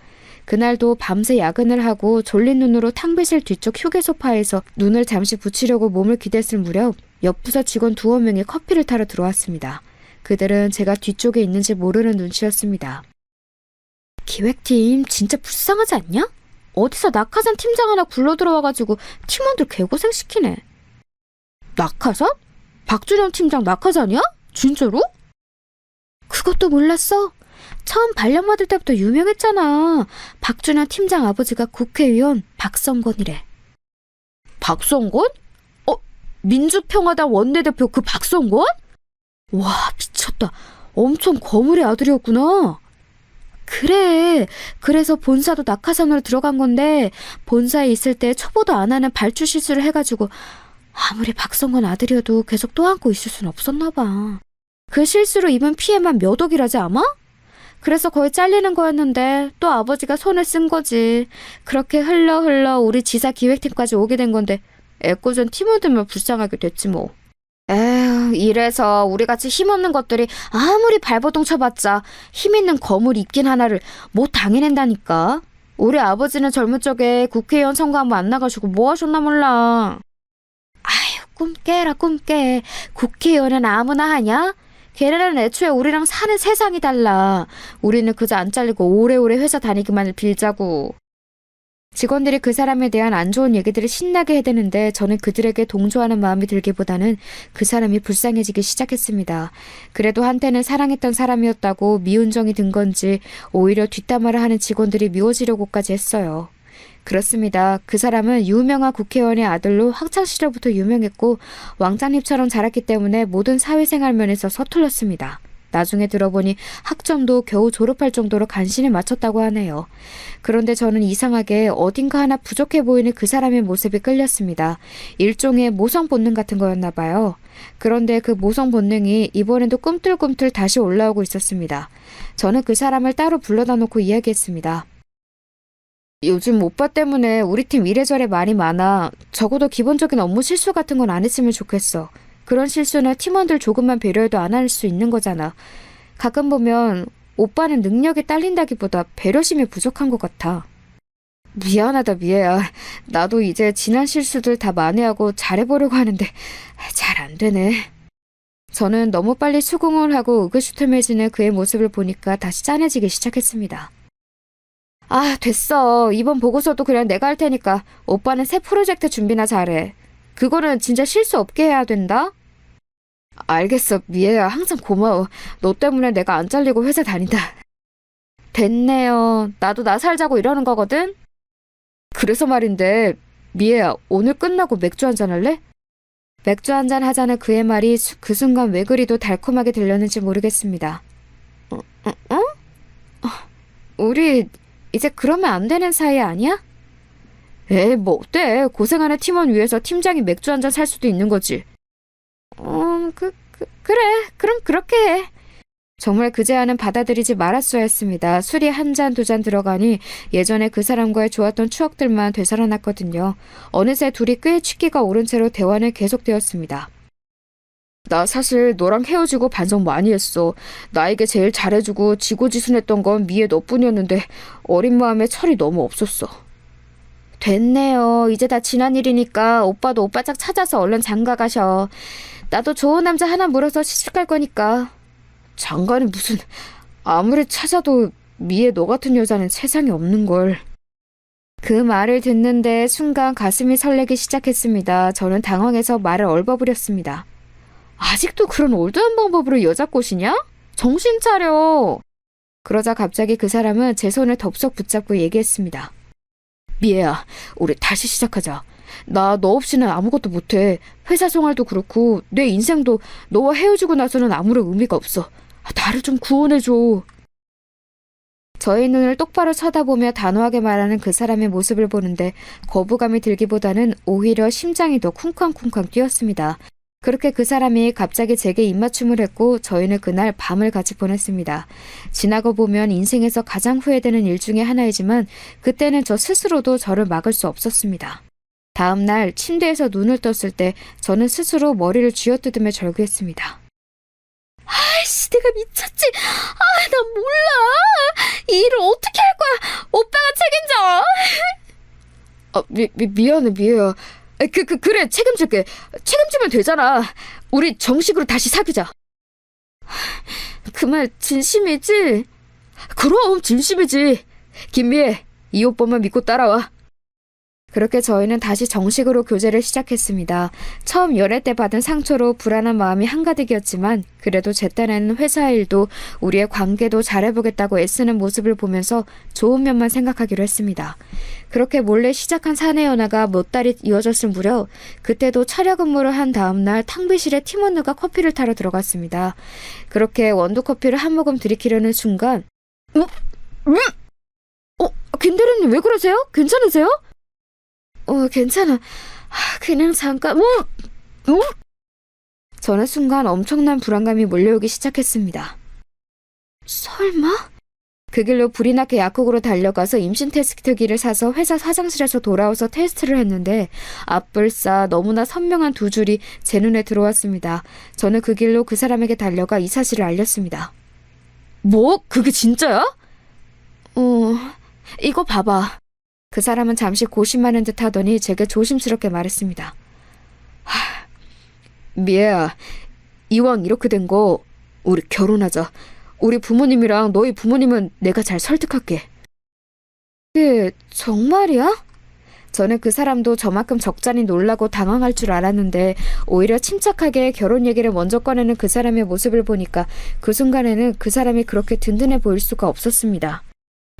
B: 그날도 밤새 야근을 하고 졸린 눈으로 탕비실 뒤쪽 휴게 소파에서 눈을 잠시 붙이려고 몸을 기댔을 무렵 옆 부서 직원 2-3명이 커피를 타러 들어왔습니다. 그들은 제가 뒤쪽에 있는지 모르는 눈치였습니다. 기획팀 진짜 불쌍하지 않냐? 어디서 낙하산 팀장 하나 굴러 들어와가지고 팀원들 개고생시키네. 낙하산? 박준영 팀장 낙하산이야? 진짜로? 그것도 몰랐어? 처음 발령 받을 때부터 유명했잖아. 박준현 팀장 아버지가 국회의원 박성권이래. 박성권? 민주평화당 원내대표 그 박성권? 와, 미쳤다. 엄청 거물의 아들이었구나. 그래. 그래서 본사도 낙하산으로 들어간 건데 본사에 있을 때 초보도 안 하는 발주 실수를 해가지고 아무리 박성권 아들이어도 계속 또 안고 있을 순 없었나 봐. 그 실수로 입은 피해만 몇 억이라지 아마? 그래서 거의 잘리는 거였는데 또 아버지가 손을 쓴 거지. 그렇게 흘러 우리 지사 기획팀까지 오게 된 건데 애꿎은 팀원들만 불쌍하게 됐지 뭐. 에휴, 이래서 우리같이 힘없는 것들이 아무리 발버둥 쳐봤자 힘있는 거물 입긴 하나를 못 당해낸다니까. 우리 아버지는 젊은 적에 국회의원 선거 한번 안 나가시고 뭐 하셨나 몰라. 아휴, 꿈 깨라 꿈 깨. 국회의원은 아무나 하냐? 걔네는 애초에 우리랑 사는 세상이 달라. 우리는 그저 안 잘리고 오래오래 회사 다니기만을 빌자고. 직원들이 그 사람에 대한 안 좋은 얘기들을 신나게 해대는데 저는 그들에게 동조하는 마음이 들기보다는 그 사람이 불쌍해지기 시작했습니다. 그래도 한때는 사랑했던 사람이었다고 미운정이 든 건지 오히려 뒷담화를 하는 직원들이 미워지려고까지 했어요. 그렇습니다. 그 사람은 유명한 국회의원의 아들로 학창시절부터 유명했고 왕자님처럼 자랐기 때문에 모든 사회생활 면에서 서툴렀습니다. 나중에 들어보니 학점도 겨우 졸업할 정도로 간신히 맞췄다고 하네요. 그런데 저는 이상하게 어딘가 하나 부족해 보이는 그 사람의 모습이 끌렸습니다. 일종의 모성 본능 같은 거였나 봐요. 그런데 그 모성 본능이 이번에도 꿈틀꿈틀 다시 올라오고 있었습니다. 저는 그 사람을 따로 불러다 놓고 이야기했습니다. 요즘 오빠 때문에 우리 팀 이래저래 말이 많아. 적어도 기본적인 업무 실수 같은 건 안 했으면 좋겠어. 그런 실수는 팀원들 조금만 배려해도 안 할 수 있는 거잖아. 가끔 보면 오빠는 능력이 딸린다기보다 배려심이 부족한 것 같아. 미안하다 미애야. 나도 이제 지난 실수들 다 만회하고 잘해보려고 하는데 잘 안 되네. 저는 너무 빨리 수긍을 하고 의기소침해지는 그의 모습을 보니까 다시 짠해지기 시작했습니다. 아, 됐어. 이번 보고서도 그냥 내가 할 테니까 오빠는 새 프로젝트 준비나 잘해. 그거는 진짜 실수 없게 해야 된다? 알겠어, 미애야. 항상 고마워. 너 때문에 내가 안 잘리고 회사 다닌다. 됐네요. 나도 나 살자고 이러는 거거든? 그래서 말인데, 미애야, 오늘 끝나고 맥주 한잔 할래? 맥주 한잔 하자는 그의 말이 그 순간 왜 그리도 달콤하게 들렸는지 모르겠습니다. 우리 이제 그러면 안 되는 사이 아니야? 에이, 뭐 어때? 고생하는 팀원 위해서 팀장이 맥주 한잔 살 수도 있는 거지. 그래. 그럼 그렇게 해. 정말 그 제안은 받아들이지 말았어야 했습니다. 술이 한 잔, 두 잔 들어가니 예전에 그 사람과의 좋았던 추억들만 되살아났거든요. 어느새 둘이 꽤 취기가 오른 채로 대화는 계속되었습니다. 나 사실 너랑 헤어지고 반성 많이 했어. 나에게 제일 잘해주고 지고지순했던 건 미애 너뿐이었는데 어린 마음에 철이 너무 없었어. 됐네요. 이제 다 지난 일이니까 오빠도 오빠 짝 찾아서 얼른 장가 가셔. 나도 좋은 남자 하나 물어서 시집갈 거니까. 장가는 무슨. 아무리 찾아도 미애 너 같은 여자는 세상에 없는걸. 그 말을 듣는데 순간 가슴이 설레기 시작했습니다. 저는 당황해서 말을 얼버무렸습니다. 아직도 그런 올드한 방법으로 여자 꼬시냐? 정신 차려. 그러자 갑자기 그 사람은 제 손을 덥석 붙잡고 얘기했습니다. 미애야, 우리 다시 시작하자. 나 너 없이는 아무것도 못해. 회사 생활도 그렇고 내 인생도 너와 헤어지고 나서는 아무런 의미가 없어. 나를 좀 구원해줘. 저의 눈을 똑바로 쳐다보며 단호하게 말하는 그 사람의 모습을 보는데 거부감이 들기보다는 오히려 심장이 더 쿵쾅쿵쾅 뛰었습니다. 그렇게 그 사람이 갑자기 제게 입맞춤을 했고 저희는 그날 밤을 같이 보냈습니다. 지나고 보면 인생에서 가장 후회되는 일 중에 하나이지만 그때는 저 스스로도 저를 막을 수 없었습니다. 다음 날 침대에서 눈을 떴을 때 저는 스스로 머리를 쥐어뜯으며 절규했습니다. 아이씨, 내가 미쳤지? 나 몰라. 이 일을 어떻게 할 거야? 오빠가 책임져. 미안해, 미애야. 그래, 책임질게. 책임지면 되잖아. 우리 정식으로 다시 사귀자. 그 말 진심이지? 그럼 진심이지. 김미애, 이 오빠만 믿고 따라와. 그렇게 저희는 다시 정식으로 교제를 시작했습니다. 처음 연애 때 받은 상처로 불안한 마음이 한가득이었지만 그래도 제 딴에는 회사 일도 우리의 관계도 잘해보겠다고 애쓰는 모습을 보면서 좋은 면만 생각하기로 했습니다. 그렇게 몰래 시작한 사내 연애가 몇 달이 이어졌을 무렵 그때도 차려 근무를 한 다음날 탕비실에 팀원들과 커피를 타러 들어갔습니다. 그렇게 원두커피를 한 모금 들이키려는 순간 김대리님 왜 그러세요? 괜찮으세요? 괜찮아. 그냥 잠깐. 저는 순간 엄청난 불안감이 몰려오기 시작했습니다. 설마? 그 길로 불이 나게 약국으로 달려가서 임신 테스트기를 사서 회사 화장실에서 돌아와서 테스트를 했는데 앞불싸 너무나 선명한 두 줄이 제 눈에 들어왔습니다. 저는 그 길로 그 사람에게 달려가 이 사실을 알렸습니다. 뭐? 그게 진짜야? 이거 봐봐. 그 사람은 잠시 고심하는 듯 하더니 제게 조심스럽게 말했습니다. 미애야, 이왕 이렇게 된 거 우리 결혼하자. 우리 부모님이랑 너희 부모님은 내가 잘 설득할게. 그게 정말이야? 저는 그 사람도 저만큼 적잖이 놀라고 당황할 줄 알았는데 오히려 침착하게 결혼 얘기를 먼저 꺼내는 그 사람의 모습을 보니까 그 순간에는 그 사람이 그렇게 든든해 보일 수가 없었습니다.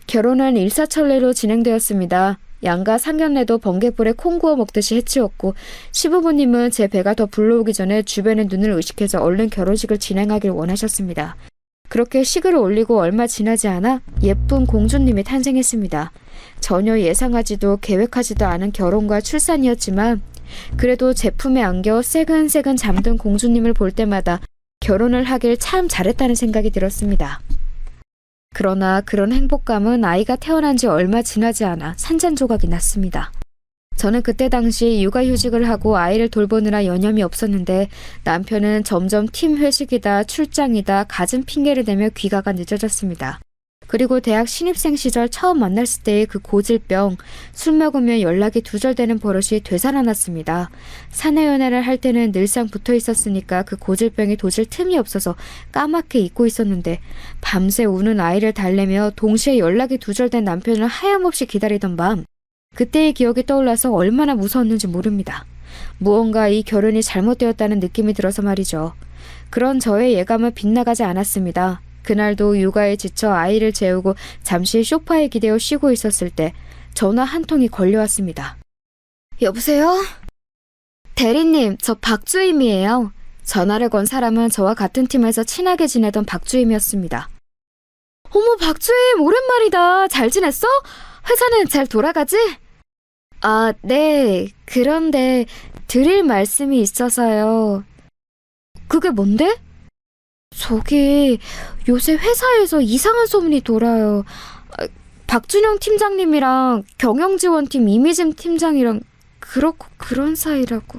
B: 결혼은 일사천리로 진행되었습니다. 양가 상견례도 번갯불에 콩 구워 먹듯이 해치웠고 시부모님은 제 배가 더 불러오기 전에 주변의 눈을 의식해서 얼른 결혼식을 진행하길 원하셨습니다. 그렇게 식을 올리고 얼마 지나지 않아 예쁜 공주님이 탄생했습니다. 전혀 예상하지도 계획하지도 않은 결혼과 출산이었지만 그래도 제 품에 안겨 새근새근 잠든 공주님을 볼 때마다 결혼을 하길 참 잘했다는 생각이 들었습니다. 그러나 그런 행복감은 아이가 태어난 지 얼마 지나지 않아 산산조각이 났습니다. 저는 그때 당시 육아휴직을 하고 아이를 돌보느라 여념이 없었는데 남편은 점점 팀 회식이다 출장이다 갖은 핑계를 대며 귀가가 늦어졌습니다. 그리고 대학 신입생 시절 처음 만났을 때의 그 고질병, 술 먹으면 연락이 두절되는 버릇이 되살아났습니다. 사내 연애를 할 때는 늘상 붙어 있었으니까 그 고질병이 도질 틈이 없어서 까맣게 잊고 있었는데 밤새 우는 아이를 달래며 동시에 연락이 두절된 남편을 하염없이 기다리던 밤, 그때의 기억이 떠올라서 얼마나 무서웠는지 모릅니다. 무언가 이 결혼이 잘못되었다는 느낌이 들어서 말이죠. 그런 저의 예감은 빗나가지 않았습니다. 그날도 육아에 지쳐 아이를 재우고 잠시 소파에 기대어 쉬고 있었을 때 전화 한 통이 걸려왔습니다. 여보세요? 대리님, 저 박주임이에요. 전화를 건 사람은 저와 같은 팀에서 친하게 지내던 박주임이었습니다. 어머, 박주임, 오랜만이다. 잘 지냈어? 회사는 잘 돌아가지? 네. 그런데 드릴 말씀이 있어서요. 그게 뭔데? 저기 요새 회사에서 이상한 소문이 돌아요. 박준영 팀장님이랑 경영지원팀 이미진 팀장이랑 그렇고 그런 사이라고.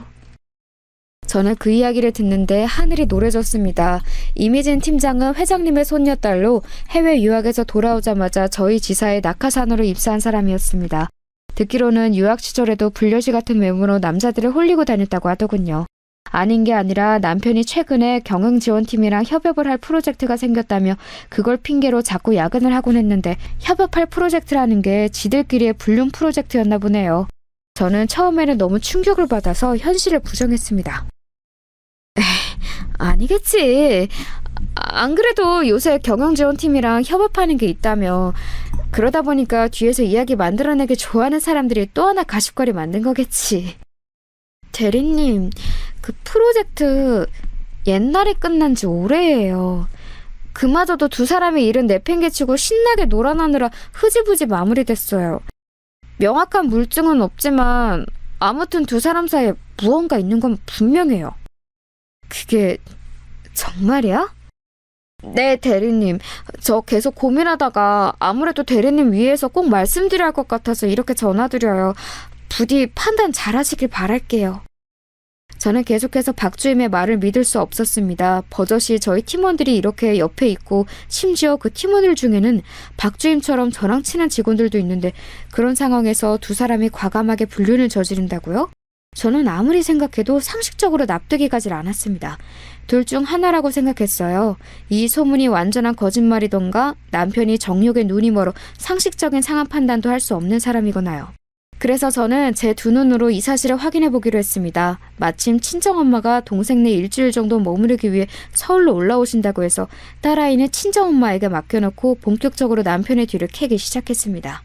B: 저는 그 이야기를 듣는데 하늘이 노래졌습니다. 이미진 팀장은 회장님의 손녀딸로 해외 유학에서 돌아오자마자 저희 지사에 낙하산으로 입사한 사람이었습니다. 듣기로는 유학 시절에도 불려시 같은 외모로 남자들을 홀리고 다녔다고 하더군요. 아닌 게 아니라 남편이 최근에 경영지원팀이랑 협업을 할 프로젝트가 생겼다며 그걸 핑계로 자꾸 야근을 하곤 했는데 협업할 프로젝트라는 게 지들끼리의 불륜 프로젝트였나 보네요. 저는 처음에는 너무 충격을 받아서 현실을 부정했습니다. 에이, 아니겠지. 안 그래도 요새 경영지원팀이랑 협업하는 게 있다며. 그러다 보니까 뒤에서 이야기 만들어내기 좋아하는 사람들이 또 하나 가십거리 만든 거겠지. 대리님, 그 프로젝트 옛날에 끝난 지 오래예요. 그마저도 두 사람의 일은 내팽개치고 신나게 놀아나느라 흐지부지 마무리됐어요. 명확한 물증은 없지만 아무튼 두 사람 사이에 무언가 있는 건 분명해요. 그게 정말이야? 네, 대리님. 저 계속 고민하다가 아무래도 대리님 위해서 꼭 말씀드려야 할 것 같아서 이렇게 전화드려요. 부디 판단 잘하시길 바랄게요. 저는 계속해서 박주임의 말을 믿을 수 없었습니다. 버젓이 저희 팀원들이 이렇게 옆에 있고 심지어 그 팀원들 중에는 박주임처럼 저랑 친한 직원들도 있는데 그런 상황에서 두 사람이 과감하게 불륜을 저지른다고요? 저는 아무리 생각해도 상식적으로 납득이 가질 않았습니다. 둘 중 하나라고 생각했어요. 이 소문이 완전한 거짓말이던가 남편이 정욕에 눈이 멀어 상식적인 상황 판단도 할 수 없는 사람이거나요. 그래서 저는 제 두 눈으로 이 사실을 확인해 보기로 했습니다. 마침 친정엄마가 동생네 일주일 정도 머무르기 위해 서울로 올라오신다고 해서 딸아이는 친정엄마에게 맡겨놓고 본격적으로 남편의 뒤를 캐기 시작했습니다.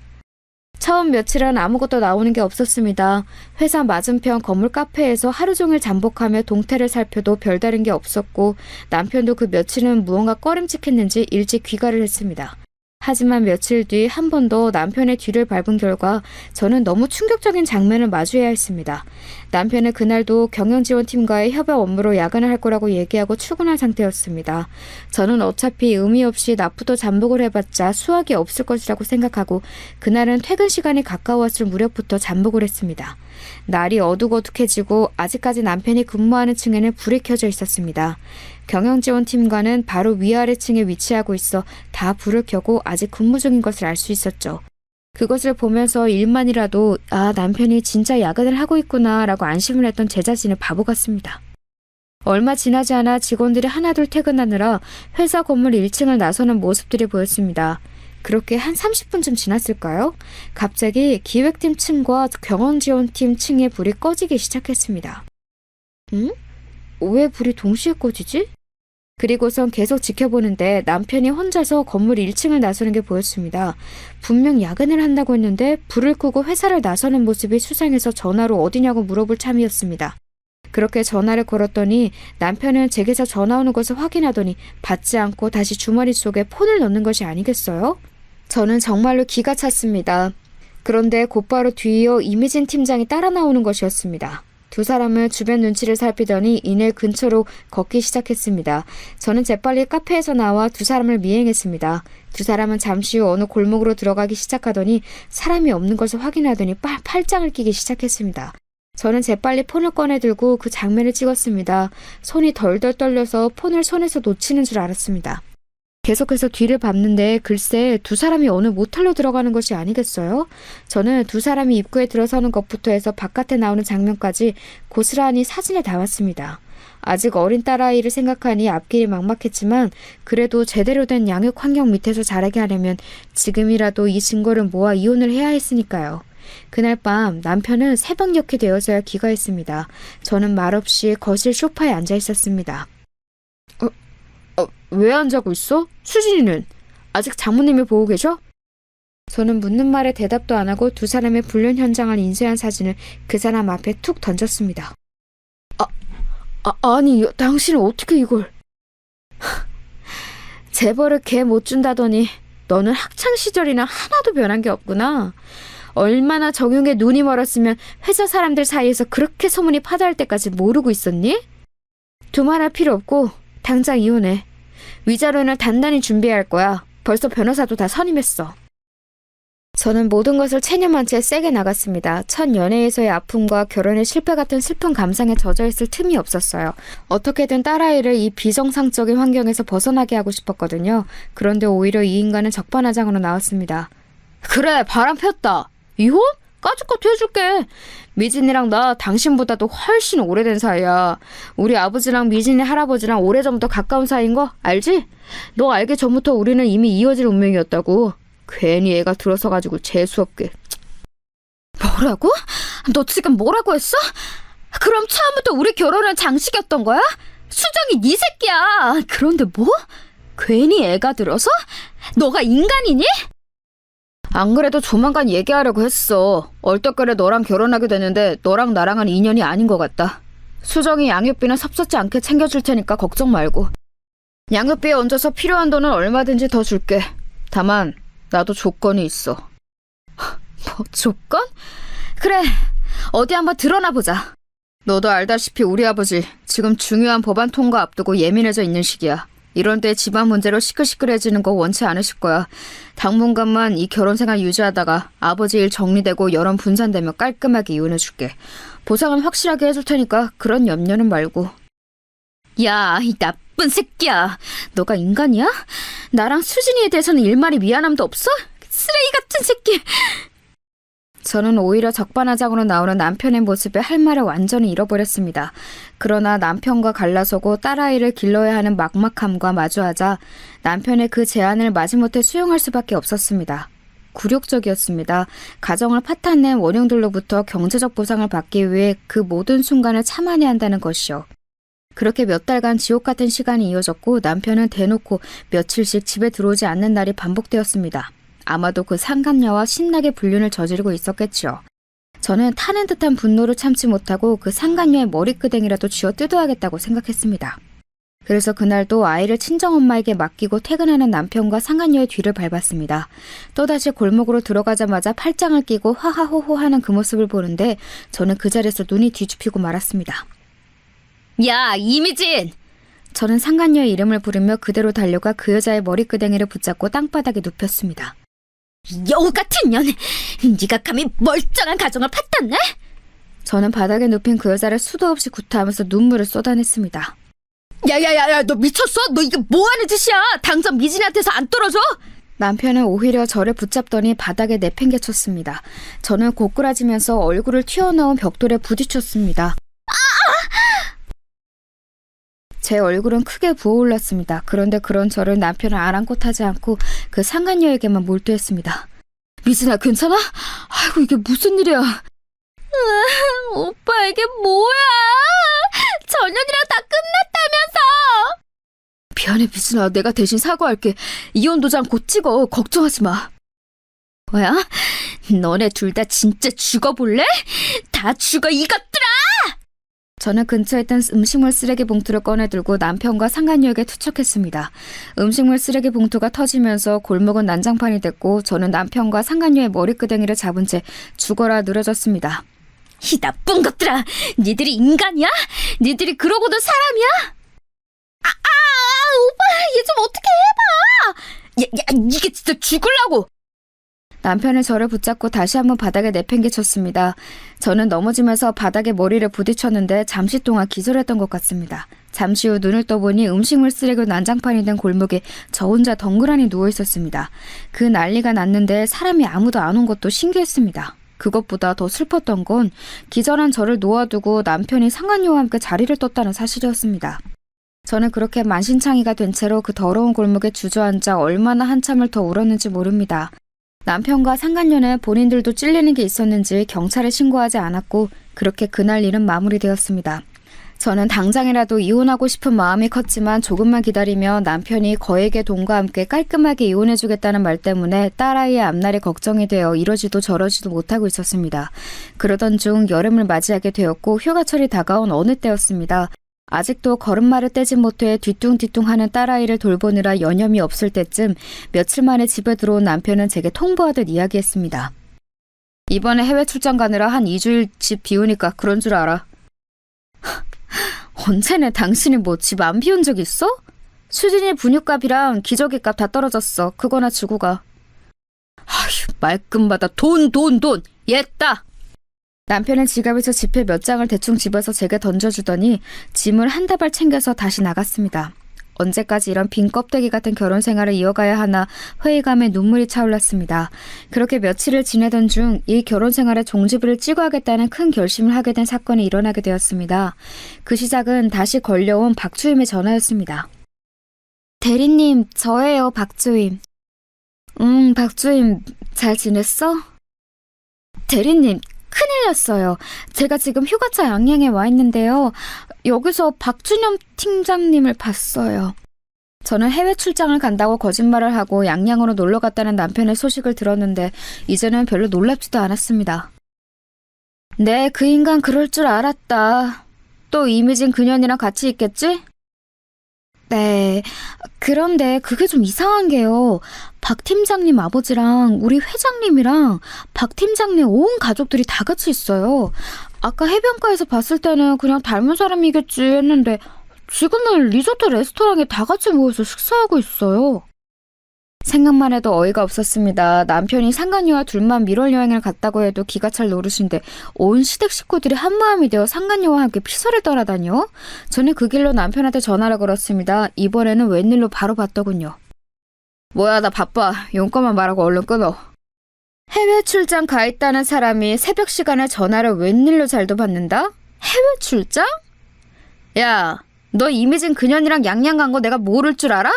B: 처음 며칠은 아무것도 나오는 게 없었습니다. 회사 맞은편 건물 카페에서 하루 종일 잠복하며 동태를 살펴도 별다른 게 없었고 남편도 그 며칠은 무언가 꺼림칙했는지 일찍 귀가를 했습니다. 하지만 며칠 뒤 한 번 더 남편의 뒤를 밟은 결과 저는 너무 충격적인 장면을 마주해야 했습니다. 남편은 그날도 경영지원팀과의 협업 업무로 야근을 할 거라고 얘기하고 출근한 상태였습니다. 저는 어차피 의미 없이 낮부터 잠복을 해봤자 수확이 없을 것이라고 생각하고 그날은 퇴근 시간이 가까웠을 무렵부터 잠복을 했습니다. 날이 어둑어둑해지고 아직까지 남편이 근무하는 층에는 불이 켜져 있었습니다. 경영지원팀과는 바로 위아래층에 위치하고 있어 다 불을 켜고 아직 근무 중인 것을 알 수 있었죠. 그것을 보면서 일만이라도 남편이 진짜 야근을 하고 있구나 라고 안심을 했던 제 자신을 바보 같습니다. 얼마 지나지 않아 직원들이 하나둘 퇴근하느라 회사 건물 1층을 나서는 모습들이 보였습니다. 그렇게 한 30분쯤 지났을까요? 갑자기 기획팀 층과 경영지원팀 층의 불이 꺼지기 시작했습니다. 왜 불이 동시에 꺼지지? 그리고선 계속 지켜보는데 남편이 혼자서 건물 1층을 나서는 게 보였습니다. 분명 야근을 한다고 했는데 불을 끄고 회사를 나서는 모습이 수상해서 전화로 어디냐고 물어볼 참이었습니다. 그렇게 전화를 걸었더니 남편은 제게서 전화 오는 것을 확인하더니 받지 않고 다시 주머니 속에 폰을 넣는 것이 아니겠어요? 저는 정말로 기가 찼습니다. 그런데 곧바로 뒤이어 이미진 팀장이 따라 나오는 것이었습니다. 두 사람은 주변 눈치를 살피더니 이내 근처로 걷기 시작했습니다. 저는 재빨리 카페에서 나와 두 사람을 미행했습니다. 두 사람은 잠시 후 어느 골목으로 들어가기 시작하더니 사람이 없는 것을 확인하더니 팔짱을 끼기 시작했습니다. 저는 재빨리 폰을 꺼내 들고 그 장면을 찍었습니다. 손이 덜덜 떨려서 폰을 손에서 놓치는 줄 알았습니다. 계속해서 뒤를 밟는데 글쎄 두 사람이 어느 모텔로 들어가는 것이 아니겠어요? 저는 두 사람이 입구에 들어서는 것부터 해서 바깥에 나오는 장면까지 고스란히 사진에 담았습니다. 아직 어린 딸아이를 생각하니 앞길이 막막했지만 그래도 제대로 된 양육 환경 밑에서 자라게 하려면 지금이라도 이 증거를 모아 이혼을 해야 했으니까요. 그날 밤 남편은 새벽녘이 되어서야 귀가했습니다. 저는 말없이 거실 소파에 앉아 있었습니다. 왜 안 자고 있어? 수진이는? 아직 장모님이 보고 계셔? 저는 묻는 말에 대답도 안 하고 두 사람의 불륜 현장을 인쇄한 사진을 그 사람 앞에 툭 던졌습니다. 아니, 당신은 어떻게 이걸... 재벌을 개 못 준다더니 너는 학창시절이나 하나도 변한 게 없구나. 얼마나 정용에 눈이 멀었으면 회사 사람들 사이에서 그렇게 소문이 파다할 때까지 모르고 있었니? 두말할 필요 없고 당장 이혼해. 위자료는 단단히 준비할 거야. 벌써 변호사도 다 선임했어. 저는 모든 것을 체념한 채 세게 나갔습니다. 첫 연애에서의 아픔과 결혼의 실패 같은 슬픈 감상에 젖어있을 틈이 없었어요. 어떻게든 딸아이를 이 비정상적인 환경에서 벗어나게 하고 싶었거든요. 그런데 오히려 이 인간은 적반하장으로 나왔습니다. 그래, 바람 폈다. 이혼? 까짓것 해줄게. 미진이랑 나 당신보다도 훨씬 오래된 사이야. 우리 아버지랑 미진이 할아버지랑 오래전부터 가까운 사이인 거 알지? 너 알기 전부터 우리는 이미 이어질 운명이었다고. 괜히 애가 들어서가지고 재수없게. 뭐라고? 너 지금 뭐라고 했어? 그럼 처음부터 우리 결혼은 장식이었던 거야? 수정이 네 새끼야. 그런데 뭐? 괜히 애가 들어서? 너가 인간이니? 안 그래도 조만간 얘기하려고 했어. 얼떨결에 너랑 결혼하게 되는데 너랑 나랑은 인연이 아닌 것 같다. 수정이 양육비는 섭섭지 않게 챙겨줄 테니까 걱정 말고. 양육비에 얹어서 필요한 돈은 얼마든지 더 줄게. 다만 나도 조건이 있어. 뭐 조건? 그래, 어디 한번 드러나보자. 너도 알다시피 우리 아버지 지금 중요한 법안 통과 앞두고 예민해져 있는 시기야. 이런 때 집안 문제로 시끌시끌해지는 거 원치 않으실 거야. 당분간만 이 결혼 생활 유지하다가 아버지 일 정리되고 여론 분산되면 깔끔하게 이혼해줄게. 보상은 확실하게 해줄 테니까 그런 염려는 말고. 야, 이 나쁜 새끼야. 너가 인간이야? 나랑 수진이에 대해서는 일말의 미안함도 없어? 쓰레기 같은 새끼. 저는 오히려 적반하장으로 나오는 남편의 모습에 할 말을 완전히 잃어버렸습니다. 그러나 남편과 갈라서고 딸아이를 길러야 하는 막막함과 마주하자 남편의 그 제안을 마지못해 수용할 수밖에 없었습니다. 굴욕적이었습니다. 가정을 파탄낸 원흉들로부터 경제적 보상을 받기 위해 그 모든 순간을 참아내야 한다는 것이요. 그렇게 몇 달간 지옥 같은 시간이 이어졌고 남편은 대놓고 며칠씩 집에 들어오지 않는 날이 반복되었습니다. 아마도 그 상간녀와 신나게 불륜을 저지르고 있었겠지요. 저는 타는 듯한 분노를 참지 못하고 그 상간녀의 머리끄댕이라도 쥐어 뜯어야겠다고 생각했습니다. 그래서 그날도 아이를 친정엄마에게 맡기고 퇴근하는 남편과 상간녀의 뒤를 밟았습니다. 또다시 골목으로 들어가자마자 팔짱을 끼고 하하호호 하는 그 모습을 보는데 저는 그 자리에서 눈이 뒤집히고 말았습니다. 야, 이미진! 저는 상간녀의 이름을 부르며 그대로 달려가 그 여자의 머리끄댕이를 붙잡고 땅바닥에 눕혔습니다. 여우 같은 년! 네가 감히 멀쩡한 가정을 파탄내? 저는 바닥에 눕힌 그 여자를 수도 없이 구타하면서 눈물을 쏟아냈습니다. 야야야야, 너 미쳤어? 너 이게 뭐하는 짓이야? 당장 미진한테서 안 떨어져? 남편은 오히려 저를 붙잡더니 바닥에 내팽개쳤습니다. 저는 고꾸라지면서 얼굴을 튀어나온 벽돌에 부딪혔습니다. 제 얼굴은 크게 부어올랐습니다. 그런데 그런 저를 남편은 아랑곳하지 않고 그 상간녀에게만 몰두했습니다. 미진아, 괜찮아? 아이고, 이게 무슨 일이야? 오빠, 이게 뭐야? 전현이랑 다 끝났다면서! 미안해, 미진아. 내가 대신 사과할게. 이혼 도장 곧 찍어. 걱정하지 마. 뭐야? 너네 둘 다 진짜 죽어볼래? 다 죽어, 이것들아! 저는 근처에 있던 음식물 쓰레기 봉투를 꺼내들고 남편과 상간녀에게 투척했습니다. 음식물 쓰레기 봉투가 터지면서 골목은 난장판이 됐고 저는 남편과 상간녀의 머리끄댕이를 잡은 채 죽어라 늘어졌습니다. 이 나쁜 것들아! 니들이 인간이야? 니들이 그러고도 사람이야? 오빠, 얘 좀 어떻게 해봐! 야, 이게 진짜 죽으려고! 남편은 저를 붙잡고 다시 한번 바닥에 내팽개쳤습니다. 저는 넘어지면서 바닥에 머리를 부딪혔는데 잠시 동안 기절했던 것 같습니다. 잠시 후 눈을 떠보니 음식물 쓰레기 난장판이 된 골목에 저 혼자 덩그러니 누워 있었습니다. 그 난리가 났는데 사람이 아무도 안 온 것도 신기했습니다. 그것보다 더 슬펐던 건 기절한 저를 놓아두고 남편이 상간녀와 함께 자리를 떴다는 사실이었습니다. 저는 그렇게 만신창이가 된 채로 그 더러운 골목에 주저앉아 얼마나 한참을 더 울었는지 모릅니다. 남편과 상간녀는 본인들도 찔리는 게 있었는지 경찰에 신고하지 않았고 그렇게 그날 일은 마무리되었습니다. 저는 당장이라도 이혼하고 싶은 마음이 컸지만 조금만 기다리면 남편이 거액의 돈과 함께 깔끔하게 이혼해주겠다는 말 때문에 딸아이의 앞날이 걱정이 되어 이러지도 저러지도 못하고 있었습니다. 그러던 중 여름을 맞이하게 되었고 휴가철이 다가온 어느 때였습니다. 아직도 걸음마를 떼지 못해 뒤뚱뒤뚱하는 딸아이를 돌보느라 여념이 없을 때쯤 며칠 만에 집에 들어온 남편은 제게 통보하듯 이야기했습니다. 이번에 해외 출장 가느라 한 2주일 집 비우니까 그런 줄 알아. 언제네 당신이 뭐 집 안 비운 적 있어? 수진이 분유값이랑 기저귀값 다 떨어졌어. 그거나 주고 가. 아휴, 말끝마다 돈! 얘따! 남편은 지갑에서 지폐 몇 장을 대충 집어서 제게 던져주더니 짐을 한 다발 챙겨서 다시 나갔습니다. 언제까지 이런 빈 껍데기 같은 결혼 생활을 이어가야 하나 회의감에 눈물이 차올랐습니다. 그렇게 며칠을 지내던 중 이 결혼 생활의 종지부를 찍어야겠다는 큰 결심을 하게 된 사건이 일어나게 되었습니다. 그 시작은 다시 걸려온 박주임의 전화였습니다. 대리님, 저예요, 박주임. 박주임, 잘 지냈어? 대리님, 큰일 났어요. 제가 지금 휴가차 양양에 와 있는데요. 여기서 박준영 팀장님을 봤어요. 저는 해외 출장을 간다고 거짓말을 하고 양양으로 놀러 갔다는 남편의 소식을 들었는데 이제는 별로 놀랍지도 않았습니다. 네, 그 인간 그럴 줄 알았다. 또 이미진 그년이랑 같이 있겠지? 네, 그런데 그게 좀 이상한 게요. 박 팀장님 아버지랑 우리 회장님이랑 박 팀장님 온 가족들이 다 같이 있어요. 아까 해변가에서 봤을 때는 그냥 닮은 사람이겠지 했는데 지금은 리조트 레스토랑에 다 같이 모여서 식사하고 있어요. 생각만 해도 어이가 없었습니다. 남편이 상간녀와 둘만 밀월 여행을 갔다고 해도 기가 찰 노릇인데 온 시댁 식구들이 한마음이 되어 상간녀와 함께 피서를 떠나다녀? 저는 그 길로 남편한테 전화를 걸었습니다. 이번에는 웬일로 바로 받더군요. 뭐야, 나 바빠. 용건만 말하고 얼른 끊어. 해외 출장 가 있다는 사람이 새벽 시간에 전화를 웬일로 잘도 받는다? 해외 출장? 야, 너 이미진 그년이랑 양양 간 거 내가 모를 줄 알아?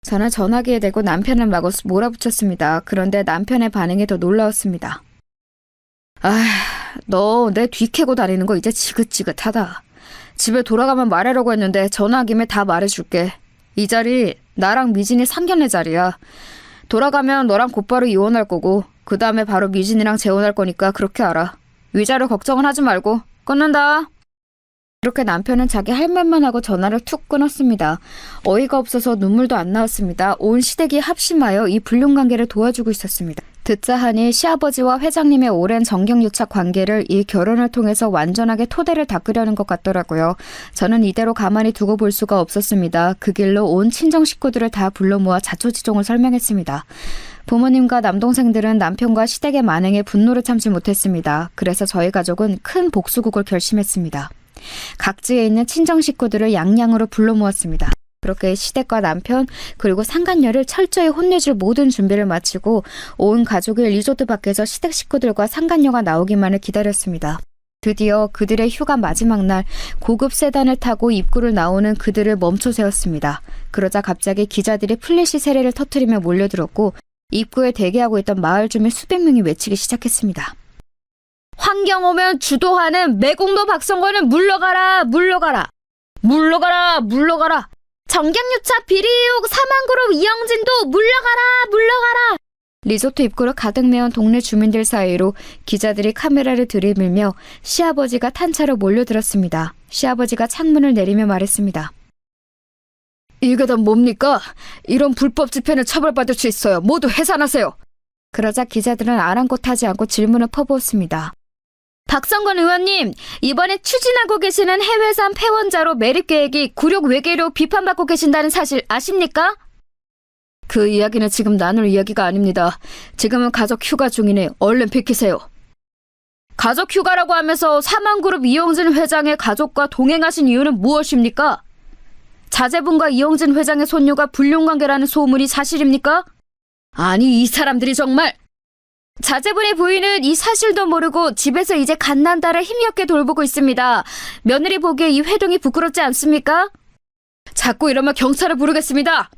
B: 저는 전화기에 대고 남편을 마구 몰아붙였습니다. 그런데 남편의 반응이 더 놀라웠습니다. 너 내 뒤 캐고 다니는 거 이제 지긋지긋하다. 집에 돌아가면 말하려고 했는데 전화 김에 다 말해줄게. 이 자리 나랑 미진이 상견례 자리야. 돌아가면 너랑 곧바로 이혼할 거고 그 다음에 바로 미진이랑 재혼할 거니까 그렇게 알아. 위자료 걱정은 하지 말고. 끊는다. 그렇게 남편은 자기 할 말만 하고 전화를 툭 끊었습니다. 어이가 없어서 눈물도 안 나왔습니다. 온 시댁이 합심하여 이 불륜관계를 도와주고 있었습니다. 듣자 하니 시아버지와 회장님의 오랜 정경유착 관계를 이 결혼을 통해서 완전하게 토대를 닦으려는 것 같더라고요. 저는 이대로 가만히 두고 볼 수가 없었습니다. 그 길로 온 친정 식구들을 다 불러 모아 자초지종을 설명했습니다. 부모님과 남동생들은 남편과 시댁의 만행에 분노를 참지 못했습니다. 그래서 저희 가족은 큰 복수국을 결심했습니다. 각지에 있는 친정 식구들을 양양으로 불러 모았습니다. 그렇게 시댁과 남편 그리고 상간녀를 철저히 혼내줄 모든 준비를 마치고 온 가족이 리조트 밖에서 시댁 식구들과 상간녀가 나오기만을 기다렸습니다. 드디어 그들의 휴가 마지막 날 고급 세단을 타고 입구를 나오는 그들을 멈춰 세웠습니다. 그러자 갑자기 기자들이 플래시 세례를 터뜨리며 몰려들었고 입구에 대기하고 있던 마을 주민 수백 명이 외치기 시작했습니다. 환경 오면 주도하는 매국노 박성권은 물러가라, 물러가라, 물러가라, 물러가라. 정경유착 비리의혹 사망그룹 이영진도 물러가라, 물러가라. 리조트 입구를 가득 메운 동네 주민들 사이로 기자들이 카메라를 들이밀며 시아버지가 탄차로 몰려들었습니다. 시아버지가 창문을 내리며 말했습니다. 이게 다 뭡니까? 이런 불법 집회는 처벌받을 수 있어요. 모두 해산하세요. 그러자 기자들은 아랑곳하지 않고 질문을 퍼부었습니다. 박성건 의원님, 이번에 추진하고 계시는 해외산 폐원자로 매립 계획이 굴욕 외계로 비판받고 계신다는 사실 아십니까? 그 이야기는 지금 나눌 이야기가 아닙니다. 지금은 가족 휴가 중이니 얼른 비키세요. 가족 휴가라고 하면서 사망그룹 이영진 회장의 가족과 동행하신 이유는 무엇입니까? 자제분과 이영진 회장의 손녀가 불륜관계라는 소문이 사실입니까? 아니, 이 사람들이 정말... 자제분의 부인은 이 사실도 모르고 집에서 이제 갓난딸을 힘겹게 돌보고 있습니다. 며느리 보기에 이 회동이 부끄럽지 않습니까? 자꾸 이러면 경찰을 부르겠습니다.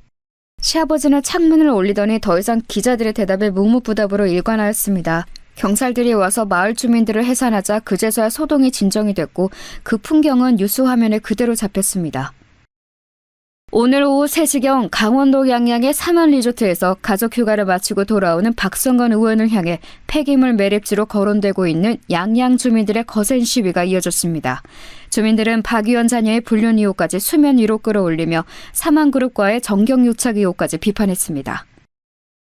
B: 시아버지는 창문을 올리더니 더 이상 기자들의 대답에 묵묵부답으로 일관하였습니다. 경찰들이 와서 마을 주민들을 해산하자 그제서야 소동이 진정이 됐고 그 풍경은 뉴스 화면에 그대로 잡혔습니다. 오늘 오후 3시경 강원도 양양의 삼원 리조트에서 가족 휴가를 마치고 돌아오는 박성건 의원을 향해 폐기물 매립지로 거론되고 있는 양양 주민들의 거센 시위가 이어졌습니다. 주민들은 박 의원 자녀의 불륜 의혹까지 수면 위로 끌어올리며 사망그룹과의 정경유착 의혹까지 비판했습니다.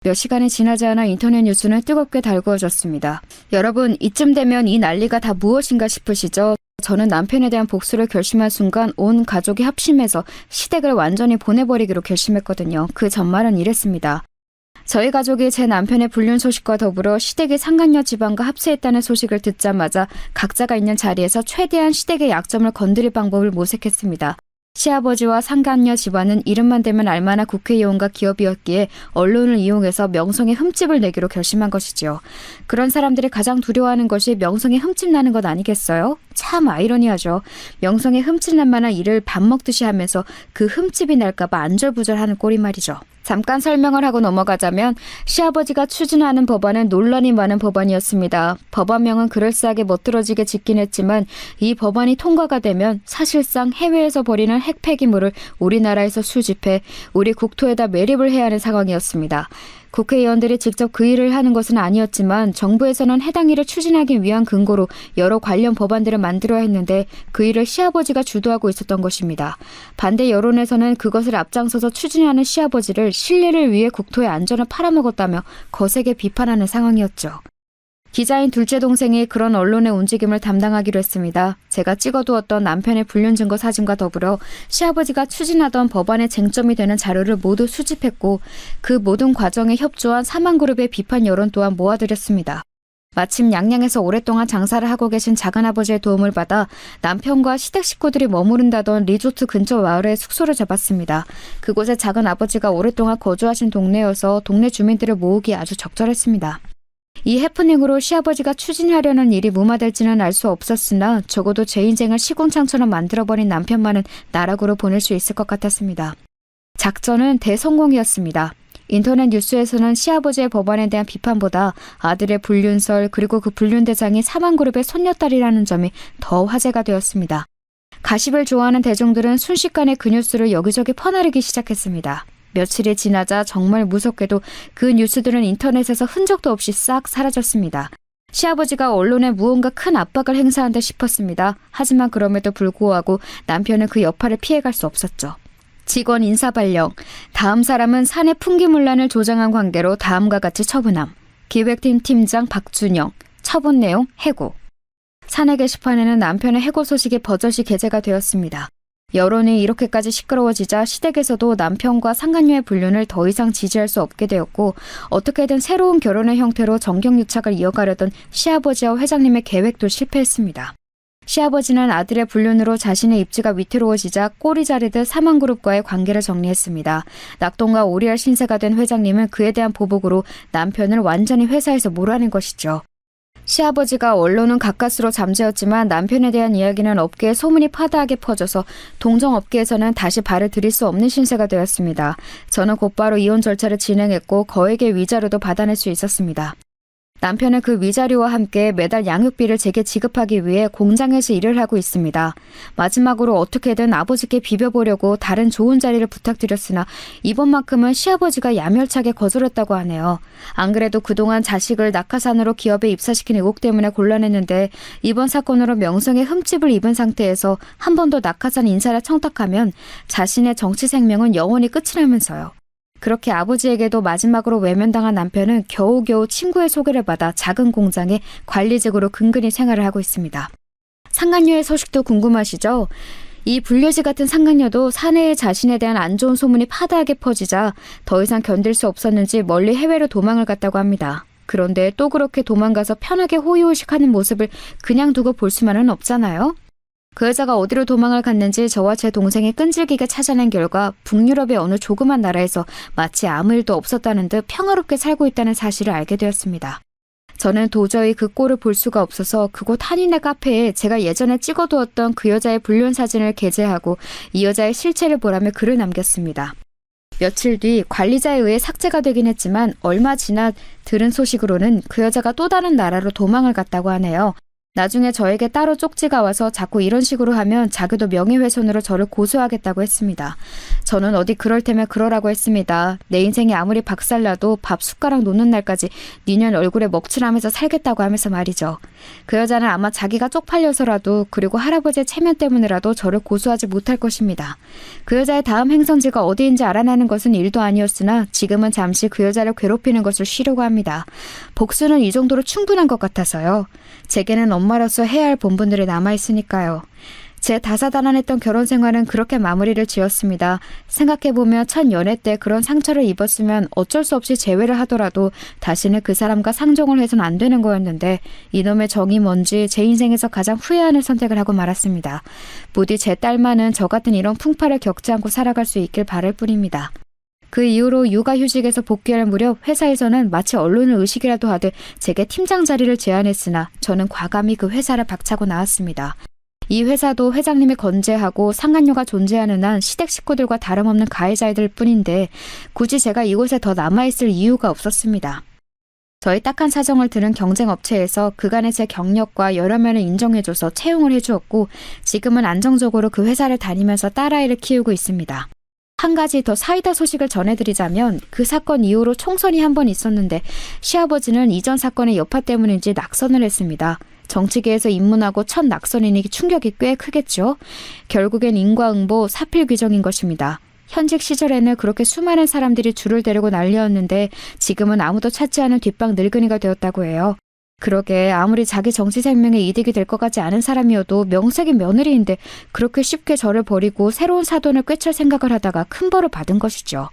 B: 몇 시간이 지나지 않아 인터넷 뉴스는 뜨겁게 달구어졌습니다. 여러분, 이쯤 되면 이 난리가 다 무엇인가 싶으시죠? 저는 남편에 대한 복수를 결심한 순간 온 가족이 합심해서 시댁을 완전히 보내버리기로 결심했거든요. 그 전말은 이랬습니다. 저희 가족이 제 남편의 불륜 소식과 더불어 시댁이 상간녀 집안과 합세했다는 소식을 듣자마자 각자가 있는 자리에서 최대한 시댁의 약점을 건드릴 방법을 모색했습니다. 시아버지와 상간녀 집안은 이름만 대면 알만한 국회의원과 기업이었기에 언론을 이용해서 명성에 흠집을 내기로 결심한 것이지요. 그런 사람들이 가장 두려워하는 것이 명성에 흠집 나는 것 아니겠어요? 참 아이러니하죠. 명성에 흠집 날 만한 일을 밥 먹듯이 하면서 그 흠집이 날까봐 안절부절하는 꼴이 말이죠. 잠깐 설명을 하고 넘어가자면 시아버지가 추진하는 법안은 논란이 많은 법안이었습니다. 법안명은 그럴싸하게 멋들어지게 짓긴 했지만 이 법안이 통과가 되면 사실상 해외에서 버리는 핵폐기물을 우리나라에서 수집해 우리 국토에다 매립을 해야 하는 상황이었습니다. 국회의원들이 직접 그 일을 하는 것은 아니었지만 정부에서는 해당 일을 추진하기 위한 근거로 여러 관련 법안들을 만들어야 했는데 그 일을 시아버지가 주도하고 있었던 것입니다. 반대 여론에서는 그것을 앞장서서 추진하는 시아버지를 신뢰를 위해 국토의 안전을 팔아먹었다며 거세게 비판하는 상황이었죠. 기자인 둘째 동생이 그런 언론의 움직임을 담당하기로 했습니다. 제가 찍어두었던 남편의 불륜 증거 사진과 더불어 시아버지가 추진하던 법안의 쟁점이 되는 자료를 모두 수집했고 그 모든 과정에 협조한 사망그룹의 비판 여론 또한 모아드렸습니다. 마침 양양에서 오랫동안 장사를 하고 계신 작은아버지의 도움을 받아 남편과 시댁 식구들이 머무른다던 리조트 근처 마을에 숙소를 잡았습니다. 그곳에 작은아버지가 오랫동안 거주하신 동네여서 동네 주민들을 모으기 아주 적절했습니다. 이 해프닝으로 시아버지가 추진하려는 일이 무마될지는 알 수 없었으나 적어도 제 인생을 시궁창처럼 만들어버린 남편만은 나락으로 보낼 수 있을 것 같았습니다. 작전은 대성공이었습니다. 인터넷 뉴스에서는 시아버지의 법안에 대한 비판보다 아들의 불륜설 그리고 그 불륜 대상이 사망그룹의 손녀딸이라는 점이 더 화제가 되었습니다. 가십을 좋아하는 대중들은 순식간에 그 뉴스를 여기저기 퍼나르기 시작했습니다. 며칠이 지나자 정말 무섭게도 그 뉴스들은 인터넷에서 흔적도 없이 싹 사라졌습니다. 시아버지가 언론에 무언가 큰 압박을 행사한 듯 싶었습니다. 하지만 그럼에도 불구하고 남편은 그 여파를 피해갈 수 없었죠. 직원 인사 발령, 다음 사람은 사내 풍기문란을 조장한 관계로 다음과 같이 처분함. 기획팀 팀장 박준영, 처분 내용 해고. 사내 게시판에는 남편의 해고 소식이 버젓이 게재가 되었습니다. 여론이 이렇게까지 시끄러워지자 시댁에서도 남편과 상간녀의 불륜을 더 이상 지지할 수 없게 되었고 어떻게든 새로운 결혼의 형태로 정경유착을 이어가려던 시아버지와 회장님의 계획도 실패했습니다. 시아버지는 아들의 불륜으로 자신의 입지가 위태로워지자 꼬리 자르듯 사망그룹과의 관계를 정리했습니다. 낙동과 오리알 신세가 된 회장님은 그에 대한 보복으로 남편을 완전히 회사에서 몰아낸 것이죠. 시아버지가 언론은 가까스로 잠재웠지만 남편에 대한 이야기는 업계에 소문이 파다하게 퍼져서 동정업계에서는 다시 발을 들일 수 없는 신세가 되었습니다. 저는 곧바로 이혼 절차를 진행했고 거액의 위자료도 받아낼 수 있었습니다. 남편은 그 위자료와 함께 매달 양육비를 제게 지급하기 위해 공장에서 일을 하고 있습니다. 마지막으로 어떻게든 아버지께 비벼보려고 다른 좋은 자리를 부탁드렸으나 이번만큼은 시아버지가 야멸차게 거절했다고 하네요. 안 그래도 그동안 자식을 낙하산으로 기업에 입사시킨 의혹 때문에 곤란했는데 이번 사건으로 명성에 흠집을 입은 상태에서 한 번 더 낙하산 인사를 청탁하면 자신의 정치 생명은 영원히 끝이라면서요. 그렇게 아버지에게도 마지막으로 외면당한 남편은 겨우겨우 친구의 소개를 받아 작은 공장에 관리직으로 근근히 생활을 하고 있습니다. 상간녀의 소식도 궁금하시죠? 이 불려지 같은 상간녀도 사내에 자신에 대한 안 좋은 소문이 파다하게 퍼지자 더 이상 견딜 수 없었는지 멀리 해외로 도망을 갔다고 합니다. 그런데 또 그렇게 도망가서 편하게 호의호식하는 모습을 그냥 두고 볼 수만은 없잖아요? 그 여자가 어디로 도망을 갔는지 저와 제 동생이 끈질기게 찾아낸 결과 북유럽의 어느 조그만 나라에서 마치 아무 일도 없었다는 듯 평화롭게 살고 있다는 사실을 알게 되었습니다. 저는 도저히 그 꼴을 볼 수가 없어서 그곳 한인의 카페에 제가 예전에 찍어두었던 그 여자의 불륜 사진을 게재하고 이 여자의 실체를 보라며 글을 남겼습니다. 며칠 뒤 관리자에 의해 삭제가 되긴 했지만 얼마 지나 들은 소식으로는 그 여자가 또 다른 나라로 도망을 갔다고 하네요. 나중에 저에게 따로 쪽지가 와서 자꾸 이런 식으로 하면 자기도 명예훼손으로 저를 고소하겠다고 했습니다. 저는 어디 그럴 테면 그러라고 했습니다. 내 인생이 아무리 박살나도 밥 숟가락 놓는 날까지 니년 얼굴에 먹칠하면서 살겠다고 하면서 말이죠. 그 여자는 아마 자기가 쪽팔려서라도 그리고 할아버지의 체면 때문에라도 저를 고소하지 못할 것입니다. 그 여자의 다음 행선지가 어디인지 알아내는 것은 일도 아니었으나 지금은 잠시 그 여자를 괴롭히는 것을 쉬려고 합니다. 복수는 이 정도로 충분한 것 같아서요. 제게는 엄마로서 해야 할 본분들이 남아있으니까요. 제 다사다난했던 결혼 생활은 그렇게 마무리를 지었습니다. 생각해보면 첫 연애 때 그런 상처를 입었으면 어쩔 수 없이 재회를 하더라도 다시는 그 사람과 상종을 해서는 안 되는 거였는데 이놈의 정이 뭔지 제 인생에서 가장 후회하는 선택을 하고 말았습니다. 부디 제 딸만은 저 같은 이런 풍파를 겪지 않고 살아갈 수 있길 바랄 뿐입니다. 그 이후로 육아휴직에서 복귀할 무렵 회사에서는 마치 언론을 의식이라도 하듯 제게 팀장 자리를 제안했으나 저는 과감히 그 회사를 박차고 나왔습니다. 이 회사도 회장님이 건재하고 상간녀가 존재하는 한 시댁 식구들과 다름없는 가해자들 뿐인데 굳이 제가 이곳에 더 남아있을 이유가 없었습니다. 저희 딱한 사정을 들은 경쟁업체에서 그간의 제 경력과 여러 면을 인정해줘서 채용을 해주었고 지금은 안정적으로 그 회사를 다니면서 딸아이를 키우고 있습니다. 한 가지 더 사이다 소식을 전해드리자면 그 사건 이후로 총선이 한 번 있었는데 시아버지는 이전 사건의 여파 때문인지 낙선을 했습니다. 정치계에서 입문하고 첫 낙선이니 충격이 꽤 크겠죠. 결국엔 인과응보 사필 규정인 것입니다. 현직 시절에는 그렇게 수많은 사람들이 줄을 대려고 난리였는데 지금은 아무도 찾지 않은 뒷방 늙은이가 되었다고 해요. 그러게 아무리 자기 정치 생명에 이득이 될 것 같지 않은 사람이어도 명색이 며느리인데 그렇게 쉽게 저를 버리고 새로운 사돈을 꿰찰 생각을 하다가 큰 벌을 받은 것이죠.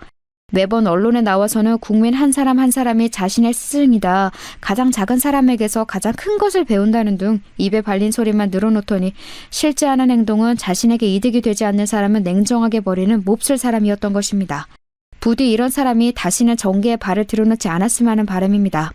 B: 매번 언론에 나와서는 국민 한 사람이 자신의 스승이다. 가장 작은 사람에게서 가장 큰 것을 배운다는 등 입에 발린 소리만 늘어놓더니 실제 하는 행동은 자신에게 이득이 되지 않는 사람은 냉정하게 버리는 몹쓸 사람이었던 것입니다. 부디 이런 사람이 다시는 정계에 발을 들여놓지 않았으면 하는 바람입니다.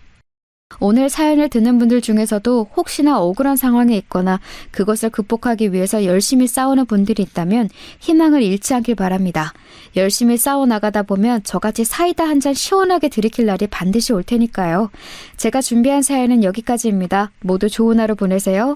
B: 오늘 사연을 듣는 분들 중에서도 혹시나 억울한 상황에 있거나 그것을 극복하기 위해서 열심히 싸우는 분들이 있다면 희망을 잃지 않길 바랍니다. 열심히 싸워나가다 보면 저같이 사이다 한 잔 시원하게 들이킬 날이 반드시 올 테니까요. 제가 준비한 사연은 여기까지입니다. 모두 좋은 하루 보내세요.